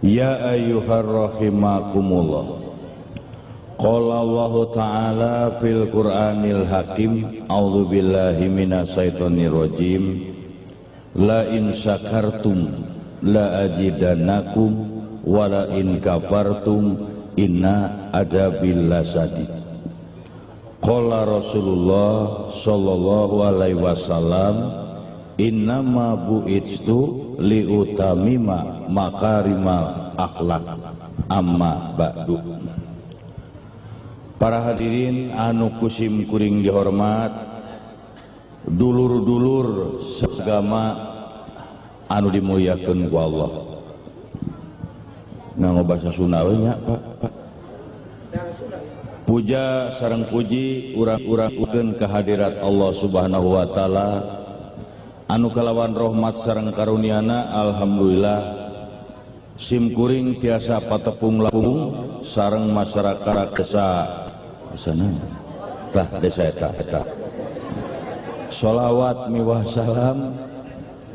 Ya ayyuhar rahimakumullah. Qala Allah Ta'ala fil Qur'anil Hakim. A'udzu billahi minasyaitonir rajim. La in syakartum la azidannakum wa la in kafartum inna adzabil lasadid. Qala Rasulullah sallallahu alaihi wasallam, innama bu'itstu liutamima makarimal akhlak amma ba'du. Para hadirin anu kusim kuring dihormat, dulur-dulur seagama anu dimuliakeun ku Allah. Nganggo basa Sunda we nya, Pak. Puja sareng puji urang-urangkeun kehadirat Allah Subhanahu wa taala anu kalawan rahmat sareng karuniana. Alhamdulillah simkuring tiasa patepung lapung sareng masyarakat desa sana tah desa eta. Sholawat miwah salam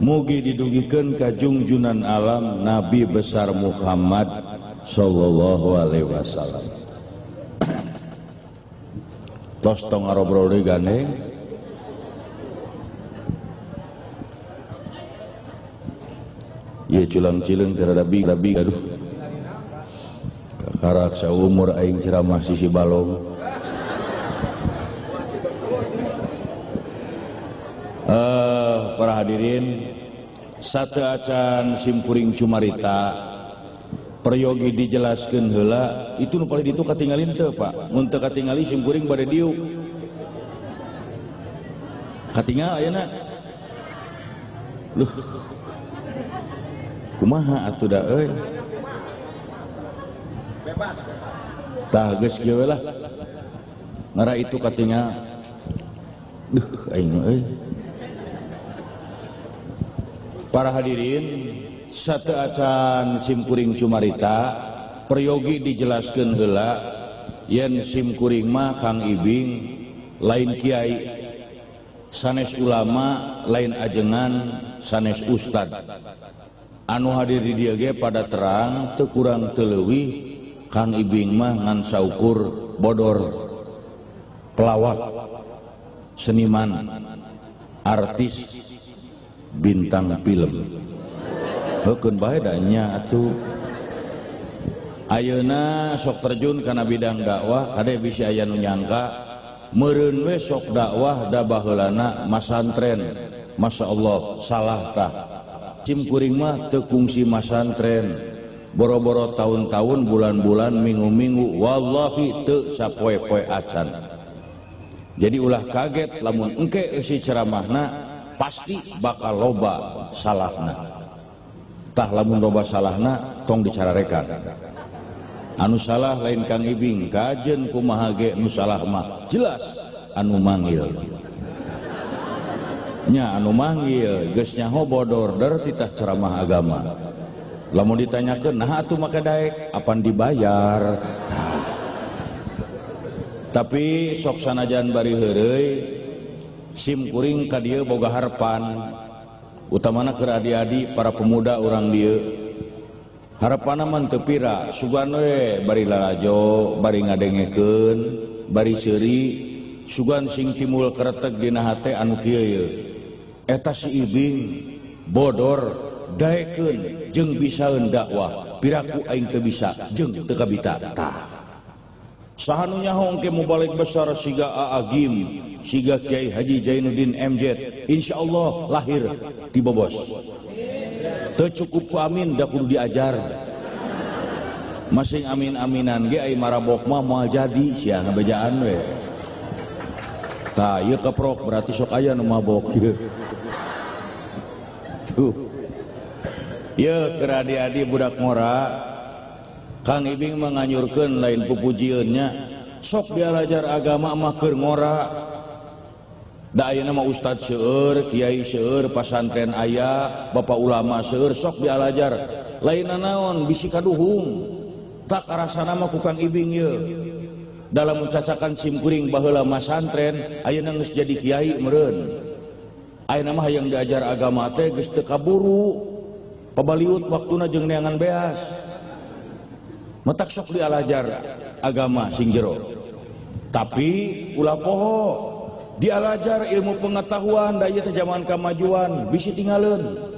mugi didugikeun ka junjunan alam Nabi besar Muhammad sallallahu alaihi wasallam. Tos tong ngarobrol deui gandeng. Ieu culang-cileung teu rada big aduh. Kakarak saumur aing ceramah sisi balong. Para hadirin, satu acan simkuring cumarita peryogi dijelaskeun heula itu nu paling ditu katinggalin teu Pak. Mun teu katingali simkuring bade diuk. Katinggal ayeuna. Luh. Kumaha atuh da euy? Bebas. Tah geus kieu lah. Ngara itu katinggal. Duh aing euy. Para hadirin, satu acan simkuring cumarita peryogi dijelaskeun heula yen simkuring mah Kang Ibing lain kiai, sanes ulama, lain ajengan, sanes ustad. Anu hadir di dieu ge pada terang teu kurang teu leuwih Kang Ibing mah ngan saukur bodor, pelawak, seniman, artis, bintang film. Heukeun bae da nya atuh. Ayeuna sok terjun kana bidang dakwah, kade bisi aya nu nyangka meureun we sok dakwah da baheulana masantren. Masyaallah salah tah. Simkuring mah teu kungsi masantren. Boro-boro tahun-tahun, bulan-bulan, minggu-minggu, wallahi teu sapoe-poe acan. Jadi ulah kaget lamun engke eusi ceramahna pasti bakal loba salahna. Tah lamun loba salahna tong dicararekan. Anu salah lain Kang Ibing, kajen kumaha ge nu salah mah jelas anu manggil. Nya anu manggil geus nyaho bodor der titah ceramah agama. Lamun ditanyakeun nah atuh maka daek apan dibayar. Tapi sok sanajan bari heureuy simkuring ka dieu boga harapan utamana keur adi-adi para pemuda urang dieu. Harapanna mah teu pira, sugan we bari lalajo, bari ngadengekeun, bari seuri, sugan sing timbul kareteg dina hate anu kieu ye. Eta si Ibing bodor daekeun jeung bisaeun dakwah, piraku aing teu bisa jeung teu kabita. Tah saha nu nyaho engke mubalik besar siga Aagim, siga Kiai Haji Zainuddin MZ, insyaallah lahir di Bobos. Teu cukup amin da kudu diajar. Masing amin-aminan ge ai marabok mah moal jadi sia ngabejaan we. Tah ieu keprok berarti sok aya nu mabok kieu. Tuh. Ieu keur adi-adi budak ngora Kang Ibing menganyurkeun lain pupujieunnya sok dialajar agama mah keur ngora. Da ayeuna mah ustad seueur, kiai seueur, pasantren aya, bapak ulama seueur sok dialajar. Lainna naon bisi kaduhung. Tak arasana mah ku Kang Ibing ye. Dalam mencacakan simkuring baheula masantren, ayeuna geus jadi kiai meureun. Ayeuna mah hayang diajar agama teh geus teu kaburu. Pabaliut waktuna jeung neangan beas. metak sok dialajar agama sing jero. Tapi ulah poho dialajar ilmu pengetahuan daya teh zaman kemajuan bisi tinggalin.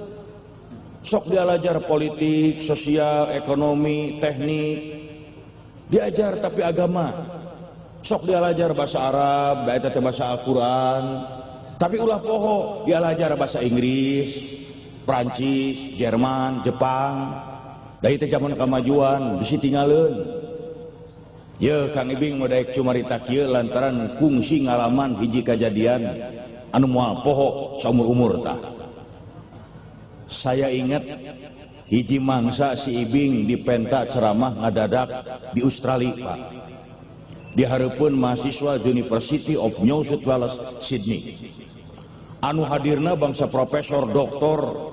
Sok dialajar politik, sosial, ekonomi, teknik, diajar tapi agama. Sok dialajar bahasa Arab, daya teh bahasa Al-Quran, tapi ulah poho dialajar bahasa Inggris, Prancis, Jerman, Jepang. Dari teh zaman kemajuan bisi tinggalin. Ye Kang Ibing modaek cumarita kieu lantaran kungsi ngalaman hiji kejadian anu moal poho saumur-umur tah. Saya ingat hiji mangsa si Ibing dipenta ceramah ngadadak di Australia, Pak. Di hareupeun mahasiswa University of New South Wales Sydney. Anu hadirna bangsa profesor, doktor,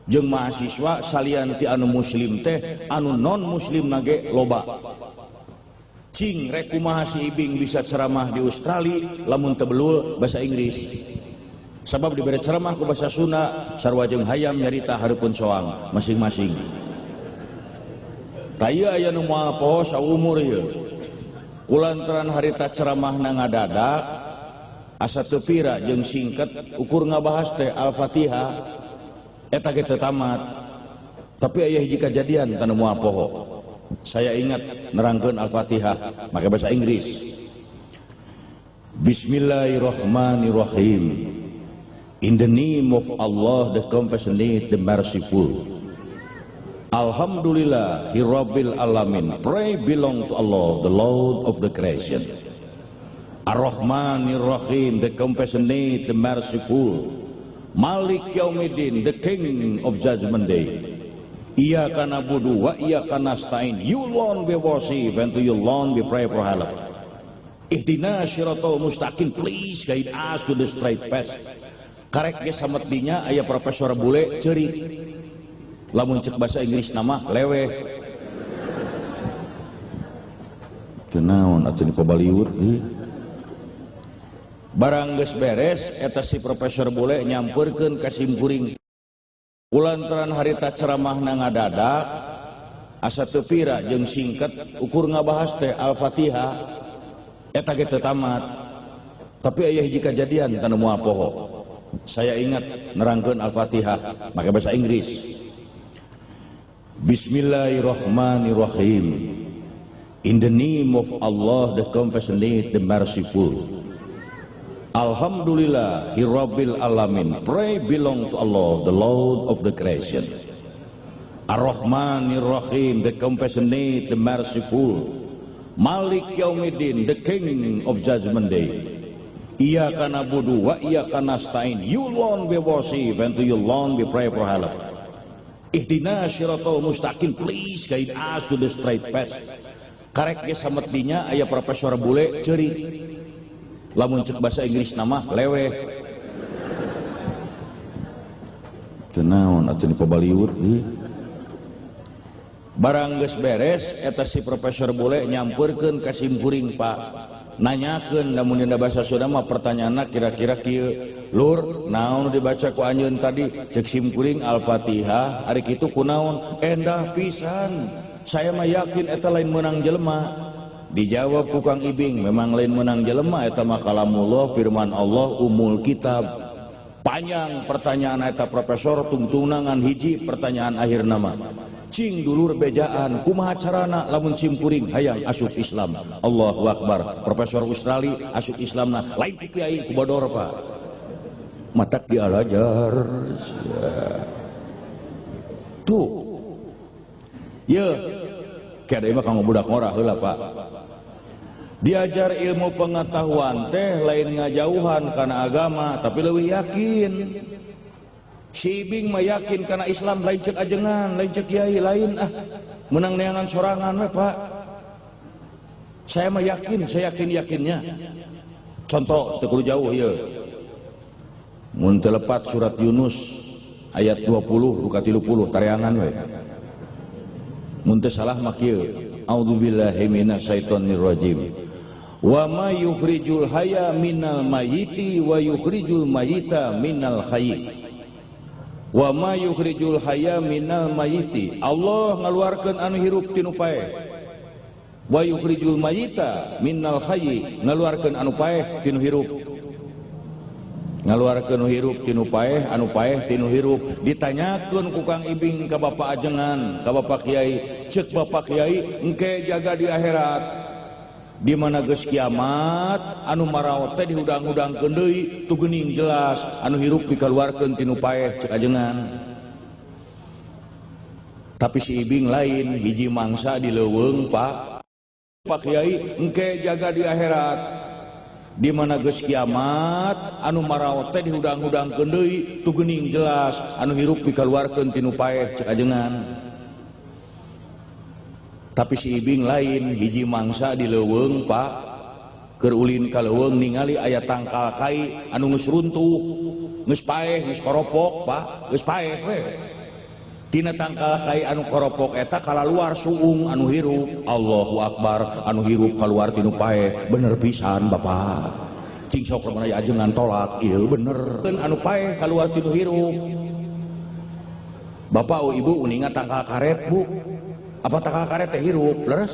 jeung mahasiswa salian ti anu muslim teh anu non muslim nage loba. Cing rek kumaha si Ibing bisa ceramah di Australia lamun teu beulul bahasa Inggris. Sabab diberi ceramah ku bahasa Sunda sarua jeung hayam nyarita hareupeun soang masing-masing. Taya aya nu moal poho saumur ieu. Kulantaran harita ceramahna ngadadak asa teu pira jeung singket ukur ngabahas teh Al-Fatihah eta ge teu tamat. Tapi aya hiji kejadian kana moal poho. Saya ingat nerangkeun Al-Fatihah make bahasa Inggris. Bismillahirrahmanirrahim. In the name of Allah, the compassionate, the merciful. Alhamdulillah, Rabbil Alamin. Pray belong to Allah, the Lord of the creation. Ar-Rahmanir-Rahim, the compassionate, the merciful. Malik Yaumiddin, the King of Judgment Day. Iyyaka na'budu wa iyyaka nasta'in. You alone we worship and to you alone we pray for help. Ihdinas siratal mustaqim. Please guide us to the straight path. Karek ge sametinya aya profesor bule ceurik. Lamun cek bahasa Inggris nama leweh. Teu naon atuh di pabaliut ieu. Barang geus beres eta si profesor bule nyampeurkeun ka simkuring. Kulantaran harita ceramahna ngadadak asa teu pira jeung singket ukur ngabahas teh Al-Fatihah eta ge teu tamat. Tapi aya hiji kejadian kana moal poho. Saya ingat nerangkeun Al-Fatihah make bahasa Inggris. Bismillahirrahmanirrahim. In the name of Allah, the compassionate, the merciful. Alhamdulillah, Rabbil Alamin. Pray belong to Allah, the Lord of the creation. Ar-Rahmanir-Rahim, the compassionate, the merciful. Malik Yaumiddin, the King of Judgment Day. Iyyaka na'budu wa iyyaka nasta'in. You alone we worship and to you alone we pray for help. Ihdinas siratal mustaqim. Please guide us to the straight path. Karek ge sametinya aya profesor bule ceurik. Lamun cek bahasa Inggris nama leweh. Teu naon atuh di pabaliut ieu. Barang geus beres eta si profesor bule nyampeurkeun ka simkuring, Pak. Nanyakeun lamun dina bahasa Sunda mah pertanyaanna kira-kira kieu. Lur, naon dibaca ku anjeun tadi? Cek simkuring Al-Fatihah, ari kitu kunaon? Endah pisan. Saya mah yakin eta lain meunang jelema. Dijawab ku Kang Ibing, memang lain menang jelema eta mah kalamullah, firman Allah, umul kitab. Panjang pertanyaan eta profesor tungtungan hiji pertanyaan akhir nama. Cing dulur bejaan kumaha carana lamun simkuring hayang asup Islam. Allahu Akbar. Profesor Australia asup Islamna lain kiai ku bodor, Pak. Matak dialajar. Tuh. Ye. Kada mah kanggo budak ngorah heula, Pak. Diajar ilmu pengetahuan teh lain ngajauhan kana agama tapi leuwih yakin. Si Ibing mah yakin kana Islam lain cek ajengan, lain cek kiai, lain menang neangan sorangan we, Pak. Saya mah yakin, saya yakinnya. Contoh teu kudu jauh ieu. Mun teu lepat surat Yunus ayat 20 buka 30 tareangan we. Mun teu salah mah kieu. A'udzubillahi minasyaitonir rajim. Wa ma yukhrijul hayya minal mayyiti wa yukhrijul mayyita minal hayy. Wa ma yukhrijul hayya minal mayyiti. Allah ngaluarkeun anu hirup tinu pae. wa yukhrijul mayyita minnal hayyi ngaluarkeun anu paeh tinu hirup, ngaluarkeun hirup tinu paeh, anu paeh tinu hirup. Ditanyakeun ku Kang Ibing ka Bapak Ajengan, ka Bapak Kiai, ceuk Bapak Kiai engke jaga di akhirat di mana geus kiamat anu maraot teh dihudang-hudangkeun deui tu geuning jelas anu hirup dikaluarkeun tinu paeh ceuk Ajengan. Tapi si Ibing lain hiji mangsa di leuweung Pak Kiai engke jaga di akhirat di mana geus kiamat anu maraot teh dihudang-hudangkeun deui tu geuning jelas anu hirup dikaluarkeun tinu paeh ceuk Ajengan. Tapi si Ibing lain hiji mangsa di leuweung Pak keur ulin ka leuweung ningali aya tangkal kai anu geus runtuh, geus paeh, geus koropok Pak, geus paeh we. Tina tangkal kai anu koropok eta kalaluar suung anu hirup. Allahu Akbar, anu hirup kaluar tinu paeh. Bener pisan Bapak. Cing sok lamun aya ajengan tolak, ieu bener. Anu paeh kaluar tinu hirup. Bapak o Ibu uninga tangkal karet Bu. Apa tangkal karet teh hirup leres?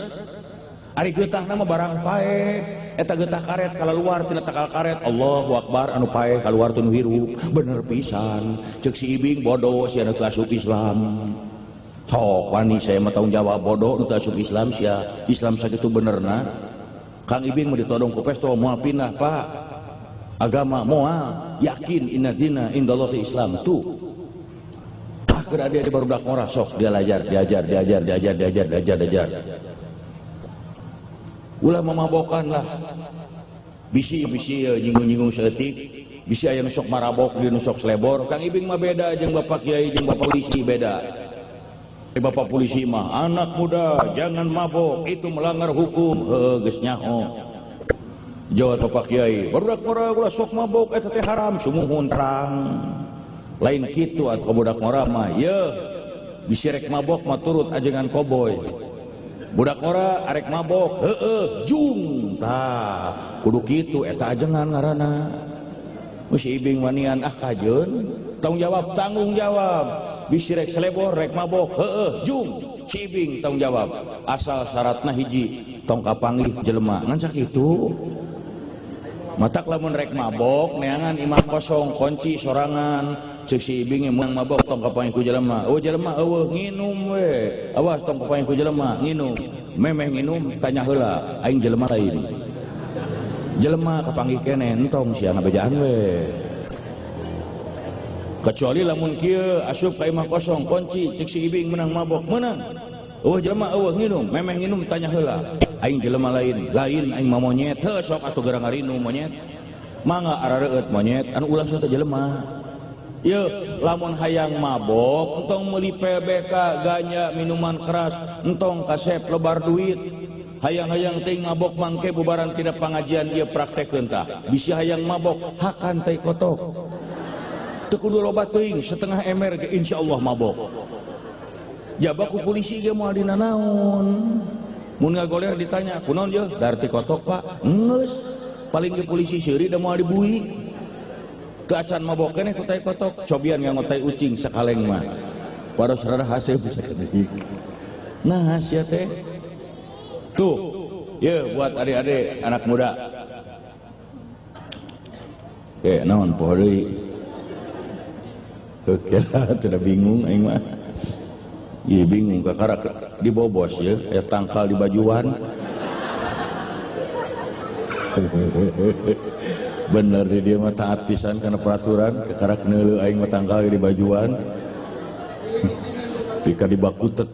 Ari geutahna mah barang paeh. Eta geutah karet kalaluar tina tangkal karet. Allahu Akbar, anu paeh kaluar tinu hirup. Bener pisan. Ceuk si Ibing bodoh sia nu teu asup Islam. Sok wani saya mah tanggung jawab bodoh nu teu asup Islam sia. Islam sakitu benerna. Kang Ibing mah ditodong ku pesto moal pindah Pak. Agama moal yakin inna dina indallahi Islam tuh. Keur dia di barudak ngora sok dia diajar. Ulah mamabokan lah. Bisi nyinggung-nyinggung seetik, bisi aya nu sok marabok, dia nu sok selebor. Kang Ibing mah beda jeung Bapak Kiai jeung Bapak Polisi beda. Bapak Polisi mah anak muda jangan mabok, itu melanggar hukum. Geus nyaho. Jawab Bapak Kiai, barudak ngora ulah sok mabok eta teh haram, sumuhun terang. Lain kitu atuh budak ngora mah ye bisi rek mabok mah turut ajengan koboy. Budak ngora arek mabok heueuh jung tah kudu kitu eta ajengan ngaranna. Si Ibing wanian kajeun tanggung jawab bisi rek selebor rek mabok heueuh jung si Ibing tanggung jawab asal syaratna hiji tong kapanggih jelema ngan sakitu. Matak lamun rek mabok neangan imah kosong kunci sorangan. Ceuk si Ibing meunang mabok tong kapanggih ku jelema. Oh jelema eueuh nginum we. Awas tong kapanggih ku jelema nginum. Memeh nginum tanya heula aing jelema lain. Jelema kapanggih keneh entong sia ngabejaan we. Kecuali lamun kieu asup ka imah kosong kunci ceuk si Ibing meunang mabok meunang. Oh jelema eueuh nginum, memeh nginum tanya heula. Aing jelema lain aing mah monyet. Heuh sok atuh gerang ngarinu monyet. Mangga arareueut monyet anu ulah teh jelema. Ye lamun hayang mabok entong meuli PBK ganja minuman keras entong kasep lebar duit. Hayang-hayang teh mabok mangke bubaran tina pangajian ieu praktekkeun tah. Bisi hayang mabok hakan teh kotok. Teu kudu loba teuing setengah emer ge insyaallah mabok. Jaba ku polisi ge moal dina naon? Mun ngagoler ditanya, "Kunaon je?" "Darti kotok, Pak." "Geus." Paling ge polisi seuri da moal dibuih. Teu acan mabok keneh ku tai kotok, cobian nganggo tai ucing sakaleng mah. Paros rada hasil bisa kedeuk. Nah, sia teh. Tuh, ye buat adik-adik anak muda. Naon poho deui? Oke lah, sudah bingung aing mah. Iya bingung kakara dibobos ya, tangkal di bajuan. Bener dia mah taat pisan karena peraturan, kakara neuleuh aing mah tangkal di bajuan. Pika dibakutet.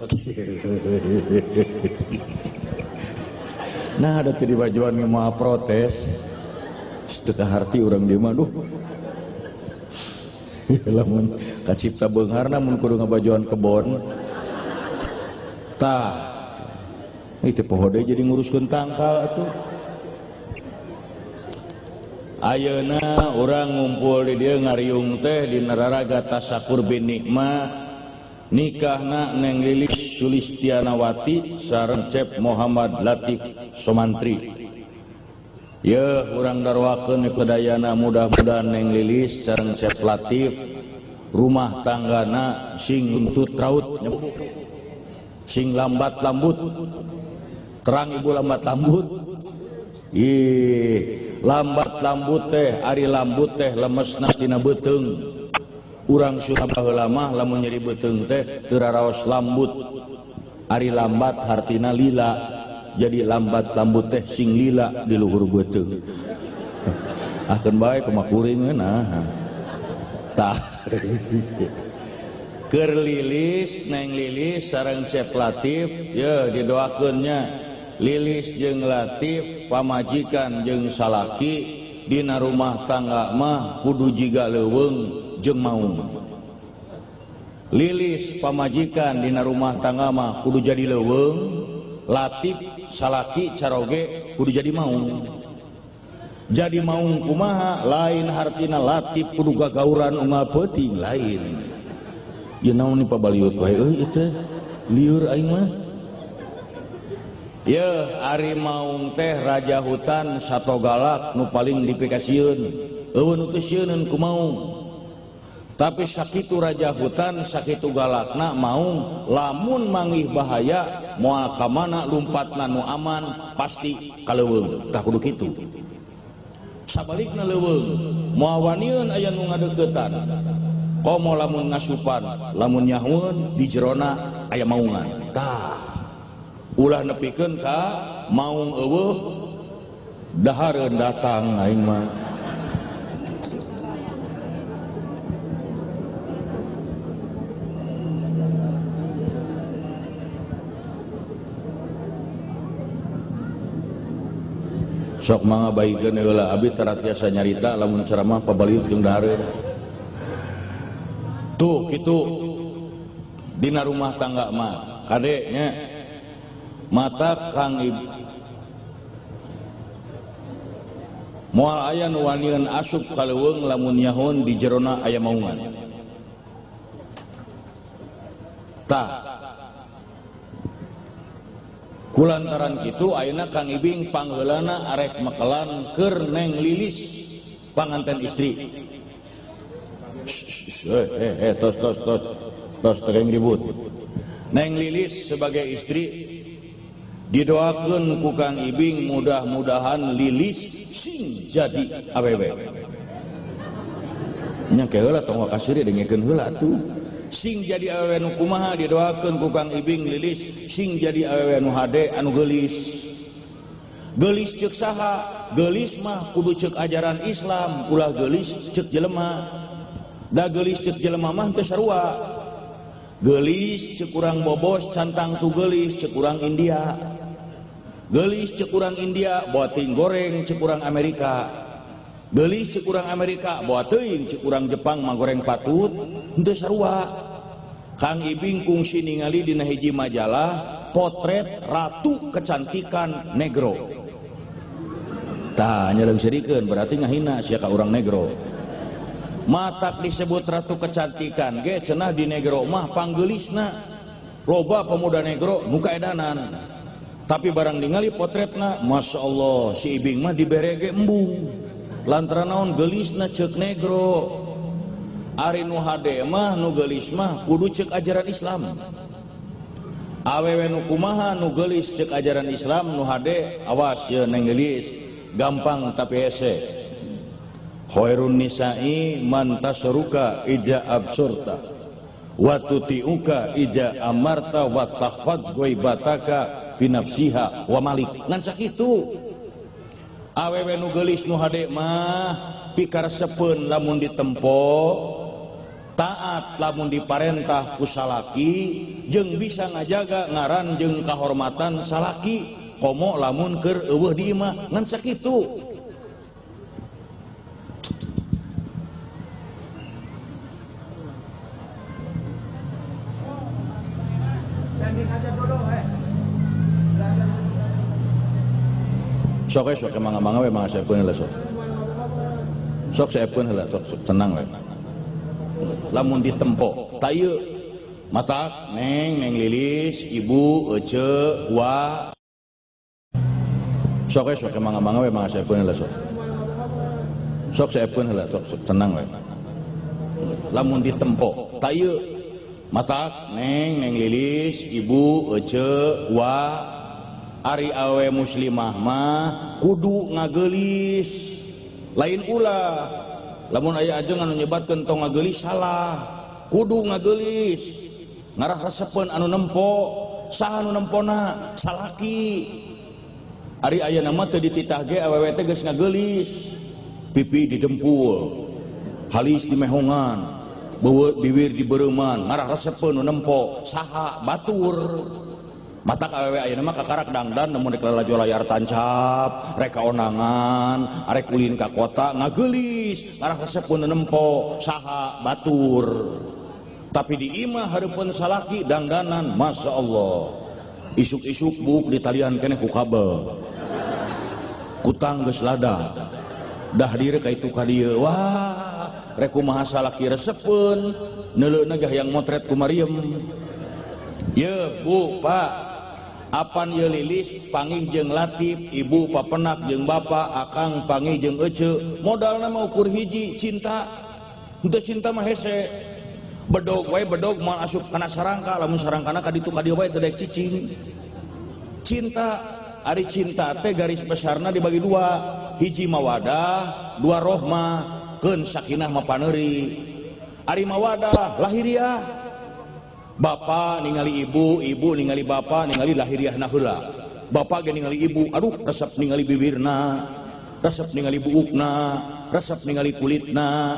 Nah ada di bajuan yang mau protes, setengah harti orang dia mah, duh. Lamun kacipta beunghar namun kudu ngabajuan kebon. Tah, itu poho deui jadi nguruskeun tangkal atuh. Ayeuna urang ngumpul di dieu ngariung teh di Nararaga Tasakur bin Nikmah nikahna Neng Lilis Sulistianawati sareng Cep Muhammad Latif Somantri. Ye urang darwakeun kedayana mudah-mudahan Neng Lilis sareng Cep Latif rumah tanggana sing untut raut sing lambat lambut terang ibu lambat lambut. Ih, lambat lambut teh ari lambut teh lemesna tina beuteung. Urang Sunda baheula mah lamun nyeri beuteung teh teu raraos lambut. Ari lambat hartina lila. Jadi lambat lambut teh sing lila di luhur beuteung. Akeun bae kumaha kuring nah. Tah. Keur Lilis, Neng Lilis sareng Cep Latif, ye didoakeunnya. Lilis jeung Latif pamajikan jeung salaki dina rumah tangga mah kudu jiga leuweung jeung maung. Lilis pamajikan dina rumah tangga mah kudu jadi leuweung, Latif salaki caroge kudu jadi maung. Jadi maung kumaha lain hartina Latif kudu gagauran unggal peuting lain. Ye naon ni pabaliut wae euy teh lieur aing mah. Ye ari maung teh raja hutan sato galak nu paling dipikasieun. Eueun nu teu sieunun ku maung. Tapi sakitu raja hutan sakitu galakna maung lamun manggih bahaya moal ka mana lumpatna nu aman pasti kaleuweung. Tah kudu kitu. Sabalikna leuweung moal wanieun aya nu ngadeuketan. Komo lamun ngasupan, lamun nyahueun di jerona aya maungan. Tah ulah nepikeun ka maung eueuh dahareun datang aing mah. Sok mangga baikeun heula abdi taratiasa nyarita lamun ceramah pabaliut jeung dahareun. Tuh kitu dina rumah tangga mah kade nya mata Kang Ibu moal aya nu wanieun asup kaleuweung lamun nyahoun di jerona aya maungan. Tah kulantaran kitu ayeuna Kang Ibing pangheulana arek mekelan keur Neng Lilis panganten istri. Tos teuing ribut. Neng Lilis sebagai istri didoakeun ku Kang Ibing mudah-mudahan Lilis sing jadi awewe. Nya ke heula tong wakasiri dengekeun heula atuh. Sing jadi awewe nu kumaha didoakeun ku Kang Ibing Lilis sing jadi awewe nu hade anu geulis. Geulis ceuk saha? Geulis mah kudu ceuk ajaran Islam, ulah geulis ceuk jelema. Da geulis ceuk jelema mah teu sarua. Geulis ceuk urang bobos cantang tu geulis ceuk urang India. Geulis ceuk urang India bawa ting goreng ceuk urang Amerika. Geulis ceuk urang Amerika bawa teuing ceuk urang Jepang mah goreng patut henteu sarua. Kang Ibing kungsi ningali dina hiji majalah potret ratu kecantikan negro. Tah nya leung sirikeun berarti ngahina sia ka urang negro. Matak disebut ratu kecantikan ge cenah di negro mah panggeulisna loba pemuda negro nu kaedanan. Tapi barang ningali potretna, Masya Allah, si Ibing mah dibere ge embung. Lantaran naon geulisna ceuk negro. Ari nu hade mah nu geulis mah kudu ceuk ajaran Islam. Awewe nu kumaha nu geulis ceuk ajaran Islam nu hade awas ye Neng Lilis gampang tapi hese. Khairun nisa'i man tasruka ija absurta wa tuti'uka ija amarta wa takhfaz ghaibataka fi nafsiha wa malik. Ngan sakitu awewe nu geulis nu hade mah pikaresepeun lamun ditempo, taat lamun diparentah ku salaki, jeung bisa ngajaga ngaran jeung kahormatan salaki, komo lamun keur eueuh di imah. Ngan sakitu sok mangga-mangga we mangga saepeun heula sok. Sok saepeun heula sok tenang we. Lamun ditempo, ta ieu matak Neng Lilis, Ibu, Ece, Wa. Sok mangga-mangga we mangga saepeun heula sok. Sok saepeun heula sok tenang we. Lamun ditempo, ta ieu matak Neng Lilis, Ibu, Ece, Wa. ari awe muslimah mah kudu ngagelis lain ulah lamun aya ajeng anu nyebatkeun tong ngagelis salah kudu ngagelis ngarah resepeun anu nempo saha anu nempona salaki ari aya nama teu dititah ge awewe teh geus ngagelis pipi didempul halis di mehongan beuweut bibir dibeureman ngarah resepeun anu nempo saha batur mata awewe ayeuna mah kakarak dangdan namun rek laju layar tancap rek kaonangan arek ulin ka kota ngagelis ngarah resepeun nempo saha batur tapi di imah hareupeun salaki dangdanan masya Allah isuk-isuk buk ditalian keneh ku kabel kutang geus lada dah diri ka itu ka dieu wah rek kumaha salaki resepeun neuleuna ge hayang motret ku Maryam ye bu pak apan ye lilis panggih jeung Latif ibu papenak jeung bapa akang panggih jeung ece modalna mah ukur hiji cinta henteu cinta mah hese bedog wae bedog moal asup kana sarangka lamun sarangkana ka ditu ka dieu wae teu daek cicing cinta ari cinta teh garis besarna dibagi dua hiji mawadah dua rohmah keun sakinah mapaneuri ari mawadah lahiriah Bapak ningali ibu, ibu ningali bapak, ningali lahiriahna heula. Bapak ge ningali ibu, aduh resep ningali bibirna, resep ningali buukna, resep ningali kulitna.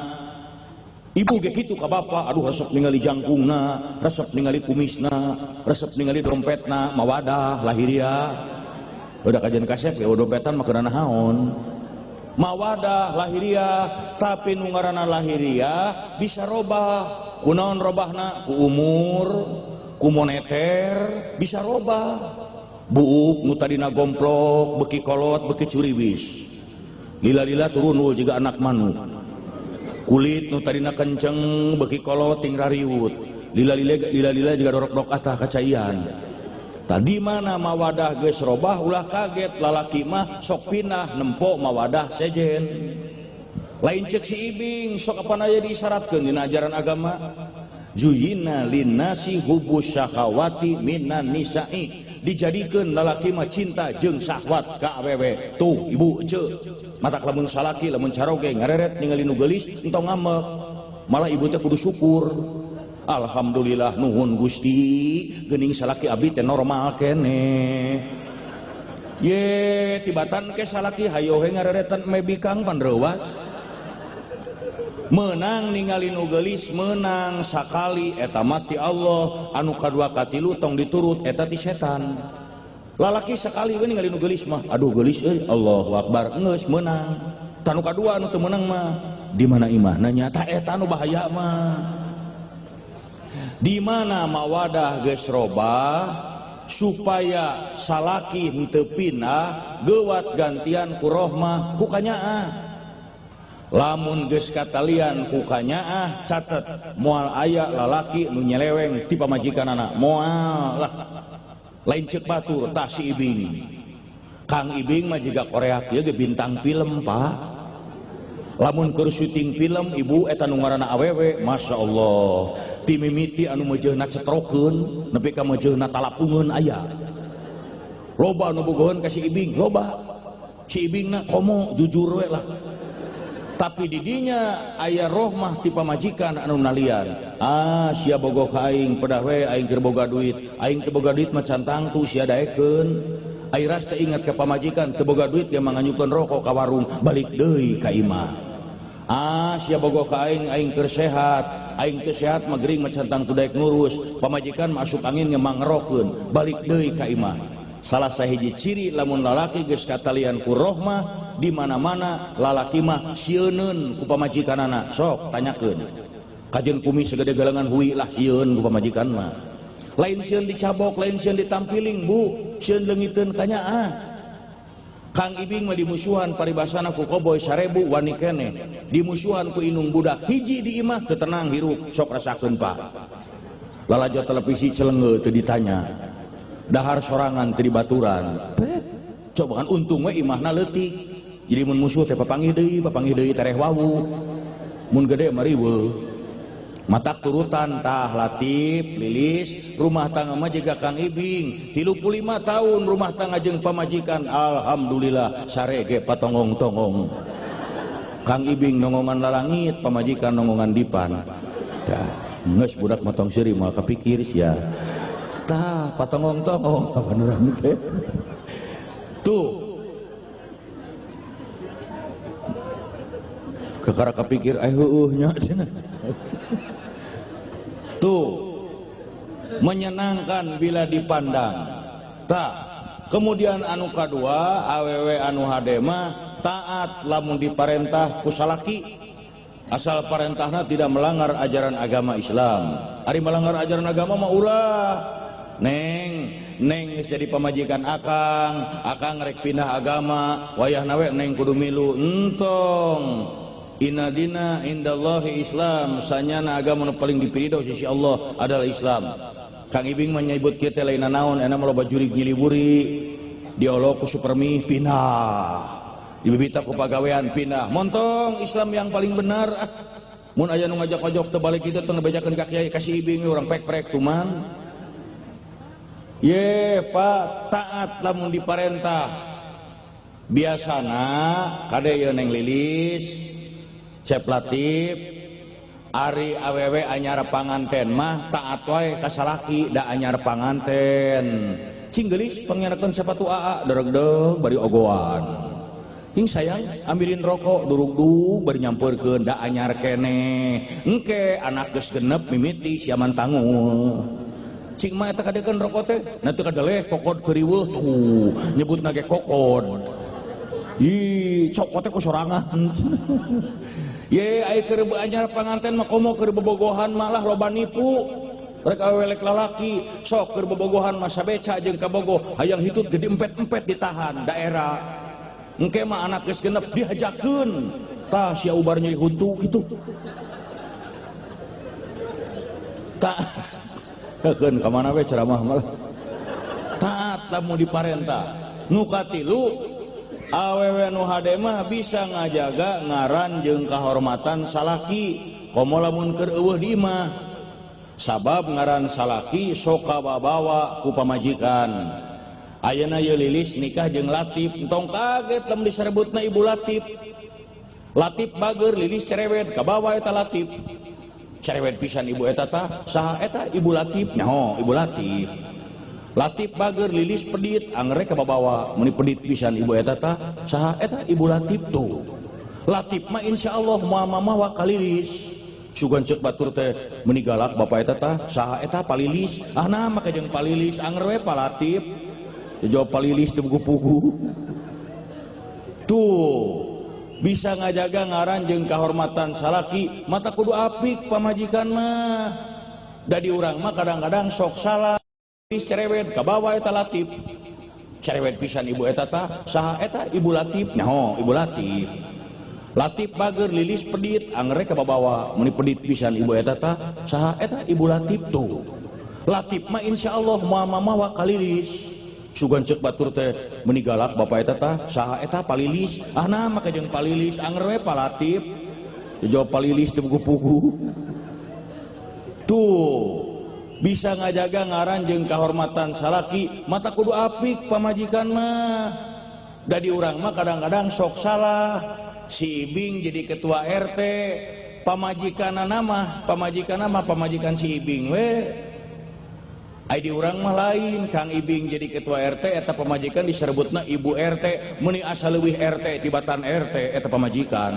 Ibu ge kitu ka bapak, aduh resep ningali jangkungna, resep ningali kumisna, resep ningali dompetna, mawadah lahiriah. Udah kajian kasep ya dompetan mah keurana naon. Mawadah lahiriah, tapi nu ngaranna lahiriah bisa robah. Kunaon robahna ku umur ku moneter bisa robah buuk nu tadina gomplok beki kolot beki curiwis lila-lila turun juga anak manuk kulit nu tadina kenceng beki kolot ting rariut lila-lila juga dorok-dorok atah kacaian tadi mana mawadah geus robah ulah kaget lalaki mah sok pinah nempo mawadah sejen lain cek si ibing sok apa aya diisyaratkeun dina ajaran agama zuyina linnasi hubus syahawati minan nisa'i dijadikeun lalaki mah cinta jeung syahwat ka awewe tuh ibu ece matak lamun salaki lamun caroge ngareret ningali nu geulis entong ngambek malah ibu teh kudu syukur alhamdulillah nuhun Gusti geuning salaki abdi teh normal keneh ye tibatan ke salaki hayo he ngareretan mebikang pandrewas menang ningali nu geulis menang sakali eta mati Allah anu kadua katilu tong diturut eta ti setan lalaki sakali we ningali nu geulis mah aduh geulis euy Allahu akbar geus menang tanu kadua anu teu menang mah di mana imahna nyata eta nu bahaya mah di mana mawadah geus robah supaya salaki henteu pindah geuwat gantian ku rohmah ku kanyaah lamun geus katalian ku kanyaah catet moal aya lalaki nu nyeleweng ti pamajikanana moal lah lain ceuk batur tah si ibing Kang Ibing mah jiga Korea kieu ge bintang film pak lamun keur syuting film ibu eta nu ngaranna awewe masyaallah ti mimiti anu meujeuhna cetrokeun nepi ka meujeuhna talapungeun aya loba anu bogoheun ka si Ibing loba si Ibingna komo jujur we lah tapi didinya aya rohmah ti pamajikan anu nalian sia bogoh ka aing pedah we aing keur boga duit aing teu boga duit mah can tangtu sia daekeun aing ras teh ingat ka pamajikan teu boga duit ge manganyukeun rokok ka warung balik deui ka imah sia bogoh ka aing keur sehat aing teu sehat mah gering mah can tangtu daek ngurus pamajikan masuk angin ge mangerokeun balik deui ka imah salah sahiji ciri lamun lalaki geus katalian ku rohmah di mana-mana lalaki mah sieuneun ku pamajikanana sok tanyakeun kajeun kumis segede galengan hui lah sieun ku pamajikan mah lain sieun dicabok lain sieun ditampiling bu sieun leungiteun kanyaah Kang Ibing mah dimusuhan paribasana ku koboy 1000 wani keneh dimusuhan ku inung budak hiji di imah teu tenang hirup sok rasakeun pak lalajo televisi celenge teu ditanya dahar sorangan teu dibaturan coba kan untung we imahna leutik jadi mun musuh teh papanggih deui tereh wawu mun gede mah riweuh mata turutan tah Latif Lilis rumah tangga mah juga Kang Ibing 35 tahun rumah tangga jeung pamajikan alhamdulillah sarege patongong-tongong Kang Ibing nongongan lalangit pamajikan nongongan dipan dah geus budak motong seuri moal kapikir sia tah patongong-tongong beneran teh tuh kekara kapikir heueuh nya tuh menyenangkan bila dipandang tak kemudian anu kadua awewe anu hadema taat lamun diparentah ku salaki asal parentahna tidak melanggar ajaran agama Islam ari melanggar ajaran agama mah ulah neng geus jadi pamajikan akang rek pindah agama wayahna we neng kudu milu entong inna dina indallahi Islam sanyana agama nu paling dipiridau sisi Allah adalah Islam. Kang Ibing menyebut kita lain naon enak loba jurig nyiliwuri diolok ku supermi pindah dibibita ku pagawean pindah montong Islam yang paling benar mun aya nu ngajak ojok teu balik kitu teu ngabejakeun ka kiai kasih Ibing urang pek-pek tuman ye Pak taat lamun diparentah biasana kade ye neng Lilis Cep Latif ari awewe anyar panganten mah taat wae ka salaki da anyar panganten cing geulis pangyarakeun sapatu AA dereg-deg bari ogoan hing sayang ambilin rokok durug-dug bari nyampeurkeun da anyar keneh engke anak geus genep mimiti siaman tanggung cing mah eta kadekeun rokok teh na teu kadeleh kokod keriweuh tuh nyebutna ge kokod ih cokot teh ku sorangan ye ai keur anyar panganten mah komo keur bobogohan malah loba nipu rek awelek lalaki sok keur bobogohan mah sabeca jeung kabogoh hayang hitut gede empet-empet ditahan daerah engke mah anak geus genep dihajakeun tah sia ubar nyeri huntu kitu tak keun ka mana we ceramah malah taat lamun diparentah nu katilu awewe nu hade mah bisa ngajaga ngaran jeung kahormatan salaki komo lamun keur eueuh di imah sabab ngaran salaki sok kabawa ku pamajikan ayeuna ye Lilis nikah jeung Latif entong kaget lamun disarebutna Ibu Latif Latif bageur Lilis cerewet kabawa eta Latif cerewet pisan ibu eta tah saha eta Ibu Latif nyaho Ibu Latif Latif bageur Lilis pedit anggrek kabawa meni pedit pisan ibu eta tah saha eta Ibu Latif tuh Latif mah insyaallah moal mamawa ka Lilis sugan ceuk batur teh meni galak bapa eta tah saha eta Palilis ahna maka jeung Palilis anger we Pa Latif jawab Palilis teu pugu tuh bisa ngajaga ngaran jeung kahormatan salaki mata kudu apik pamajikan mah da di urang mah kadang-kadang sok salah cerewet kabawa eta Latif cerewet pisan ibu eta tah saha eta Ibu Latif nyaho Ibu Latif Latif bageur Lilis pedit anggrek kabawa meni pedit pisan ibu eta tah saha eta Ibu Latif tuh Latif mah insyaallah moal mamawa ka Lilis sugan ceuk batur teh meni galak bapa eta tah saha eta Palilis ahna maka jeung Palilis anger we Pa Latif jawab Palilis teu pugu tuh bisa ngajaga ngaran jeung kahormatan salaki mata kudu apik pamajikan mah da di urang mah kadang-kadang sok salah si Ibing jadi ketua RT pamajikanana mah pamajikan si Ibing we ai di urang mah lain Kang Ibing jadi ketua RT eta pamajikan diserebutna Ibu RT meni asa leuwih RT tibatan RT eta pamajikan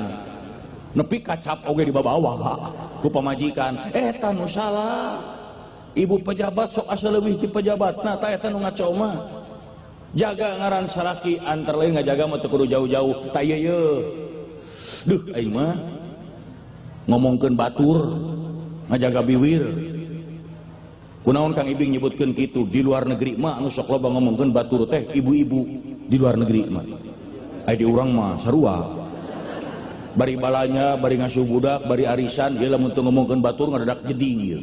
nepi kacap oge di bawah ku pamajikan eta nu salah ibu pejabat sok asa leuwih ti pejabat nah ta eta nu ngaco mah jaga ngaran salaki antar lain ngajaga mah teu kudu jauh-jauh ta ieu duh aing mah ngomongkeun batur ngajaga biwir kunaon Kang Ibing nyebutkeun kitu di luar negeri mah anu sok loba ngomongkeun batur teh ibu-ibu di luar negeri mah ai di urang mah sarua bari balanya bari ngasuh budak bari arisan ieu lamun teu ngomongkeun batur ngadadak jeding ieu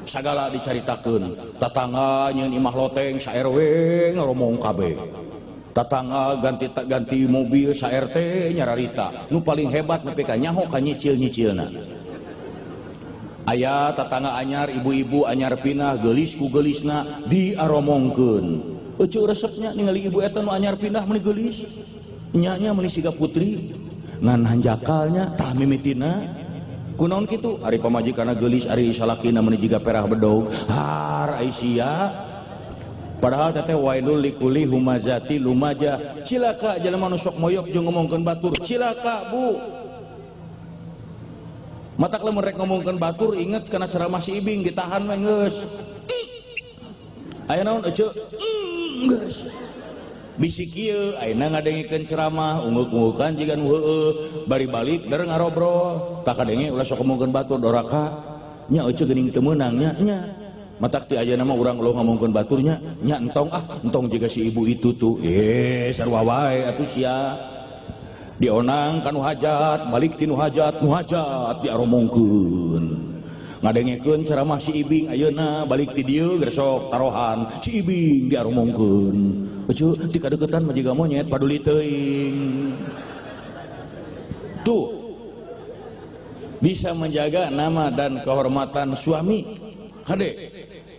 sagala dicaritakeun tatangga nyeun imah loteng sa RW ngomong kabeh tatangga ganti mobil sa RT nyararita nu paling hebat nepi ka nyaho ka nyicil-nyicilna aya tatangga anyar ibu-ibu anyar pinah gelis ku gelisna diaromongkeun eueuh resepnya ningali ibu eta nu anyar pindah meuni gelis nya meuni siga putri ngan hanjakalnya tah mimitina kunaon kitu ari pamajikanna gelis ari salakina meuni jiga perah bedog har Aisyah padahal teteh wailul likuli humazati lumaja cilaka jelema nu sok moyok jeung ngomongkeun batur cilaka bu matak lamun rek ngomongkeun batur inget kana ceramah si Ibing ditahan we geus aya naon ece geus bisi kieu ayeuna ngadengikeun ceramah ungguk-unggukan jiga nu heueuh bari balik der ngarobrol tak kadenge ulah sok ngomongkeun batur doraka nya ece geuning teu meunang nya matak ti ayeuna mah urang ulah ngomongkeun baturnya nya entong jiga si ibu itu tuh sarua wae atuh sia dionang kanu hajat balik ti nu hajat diaromongkeun ngadengikeun ceramah si Ibing ayeuna balik ti dieu geus sok tarohan si Ibing diaromongkeun eueuh ti kadeuketan mah jiga monyet paduli teuing tuh bisa menjaga nama dan kehormatan suami hade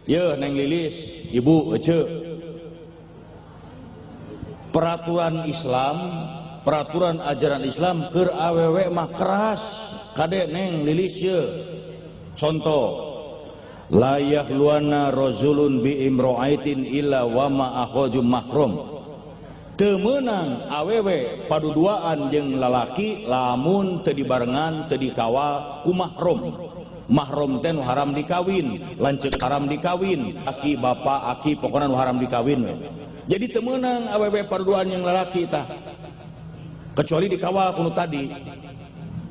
ye Neng Lilis ibu eueuh peraturan Islam peraturan ajaran Islam keur awewe mah keras kade Neng Lilis ye contoh la yahluana rajulun bi imra'atin illa wa ma akhaju mahram teu meunang awewe paduduaan jeung lalaki lamun teu dibarengan teu dikawal ku mahram teh nu haram dikawin lanceuk haram dikawin aki bapa aki pokona nu haram dikawin we jadi teu meunang awewe paduduaan jeung lalaki tah kecuali dikawal kuno tadi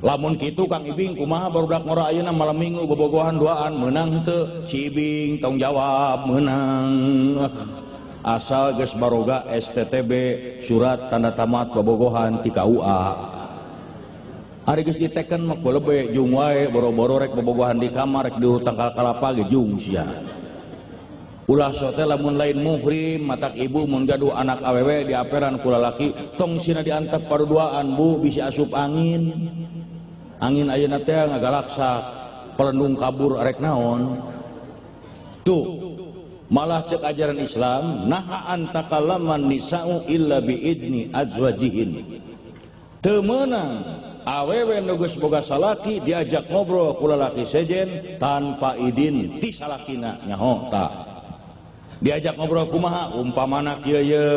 lamun kitu Kang Ibing kumaha barudak ngora ayeuna malam minggu bobogohan duaan meunang teu si Ibing tanggung jawab meunang asal geus baroga STTB surat tanda tamat bobogohan ti KUA ari geus diteken mah kulebe jung wae boro-boro rek bobogohan di kamar rek diurut tangkal kalapa ge jung sia ulah sote lamun lain muhrim matak ibu mun gaduh anak awewe diaperan ku lalaki tong sina diantep paduduaan bu bisi asup angin ayeuna teh ngagalaksak pelendung kabur arek naon tuh malah cek ajaran Islam naha antakallaman nisa'u illa bi idni azwajihin teu meunang awewe nu geus boga salaki diajak ngobrol ku lalaki sejen tanpa idin ti salakina nyaho tah diajak ngobrol kumaha umpamana kieu ye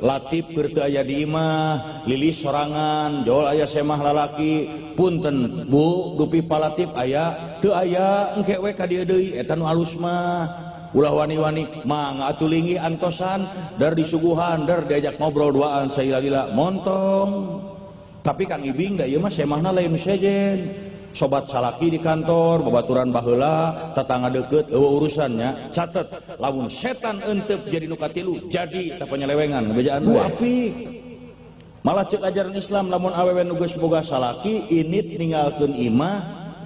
Latif keur teu aya di imah Lilis sorangan jol aya semah lalaki punten bu dupi palatif aya teu aya engke we ka dieu deui eta nu alus mah ulah wani-wani mah atuh linggi antosan dar disuguhan dar diajak ngobrol duaan sailila montong tapi Kang Ibing da ieu mah semahna lain sejen sobat salaki di kantor babaturan baheula tetangga deket urusannya catet lamun setan entep jadi nu katilu jadi teu panyelewengan ngabejaan apik malah cek ajaran Islam lamun awewe nu geus boga salaki init ninggalkeun imah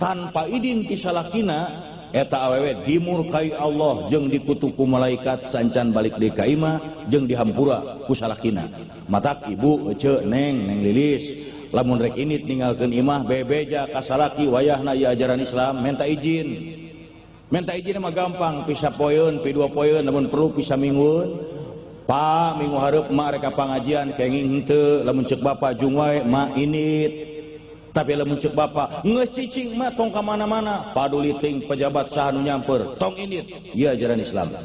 tanpa idin ti salakina eta awewe dimurkai Allah jeung dikutuk ku malaikat sancan balik deui ka imah jeung dihampura ku salakina matak ibu eueuh Neng Lilis lamun rek init ninggalkeun imah bebeja ka salaki wayahna ieu ajaran Islam minta izin mah gampang pisa poeun pi 2 poeun lamun perlu pisa minggueun pa minggu hareup mak rek ka pangajian kenging henteu lamun ceuk bapa jung wae mak init tapi lamun ceuk bapa geus cicing mah tong ka mana-mana paduli ting pejabat saha nu nyamper tong init ieu ajaran Islam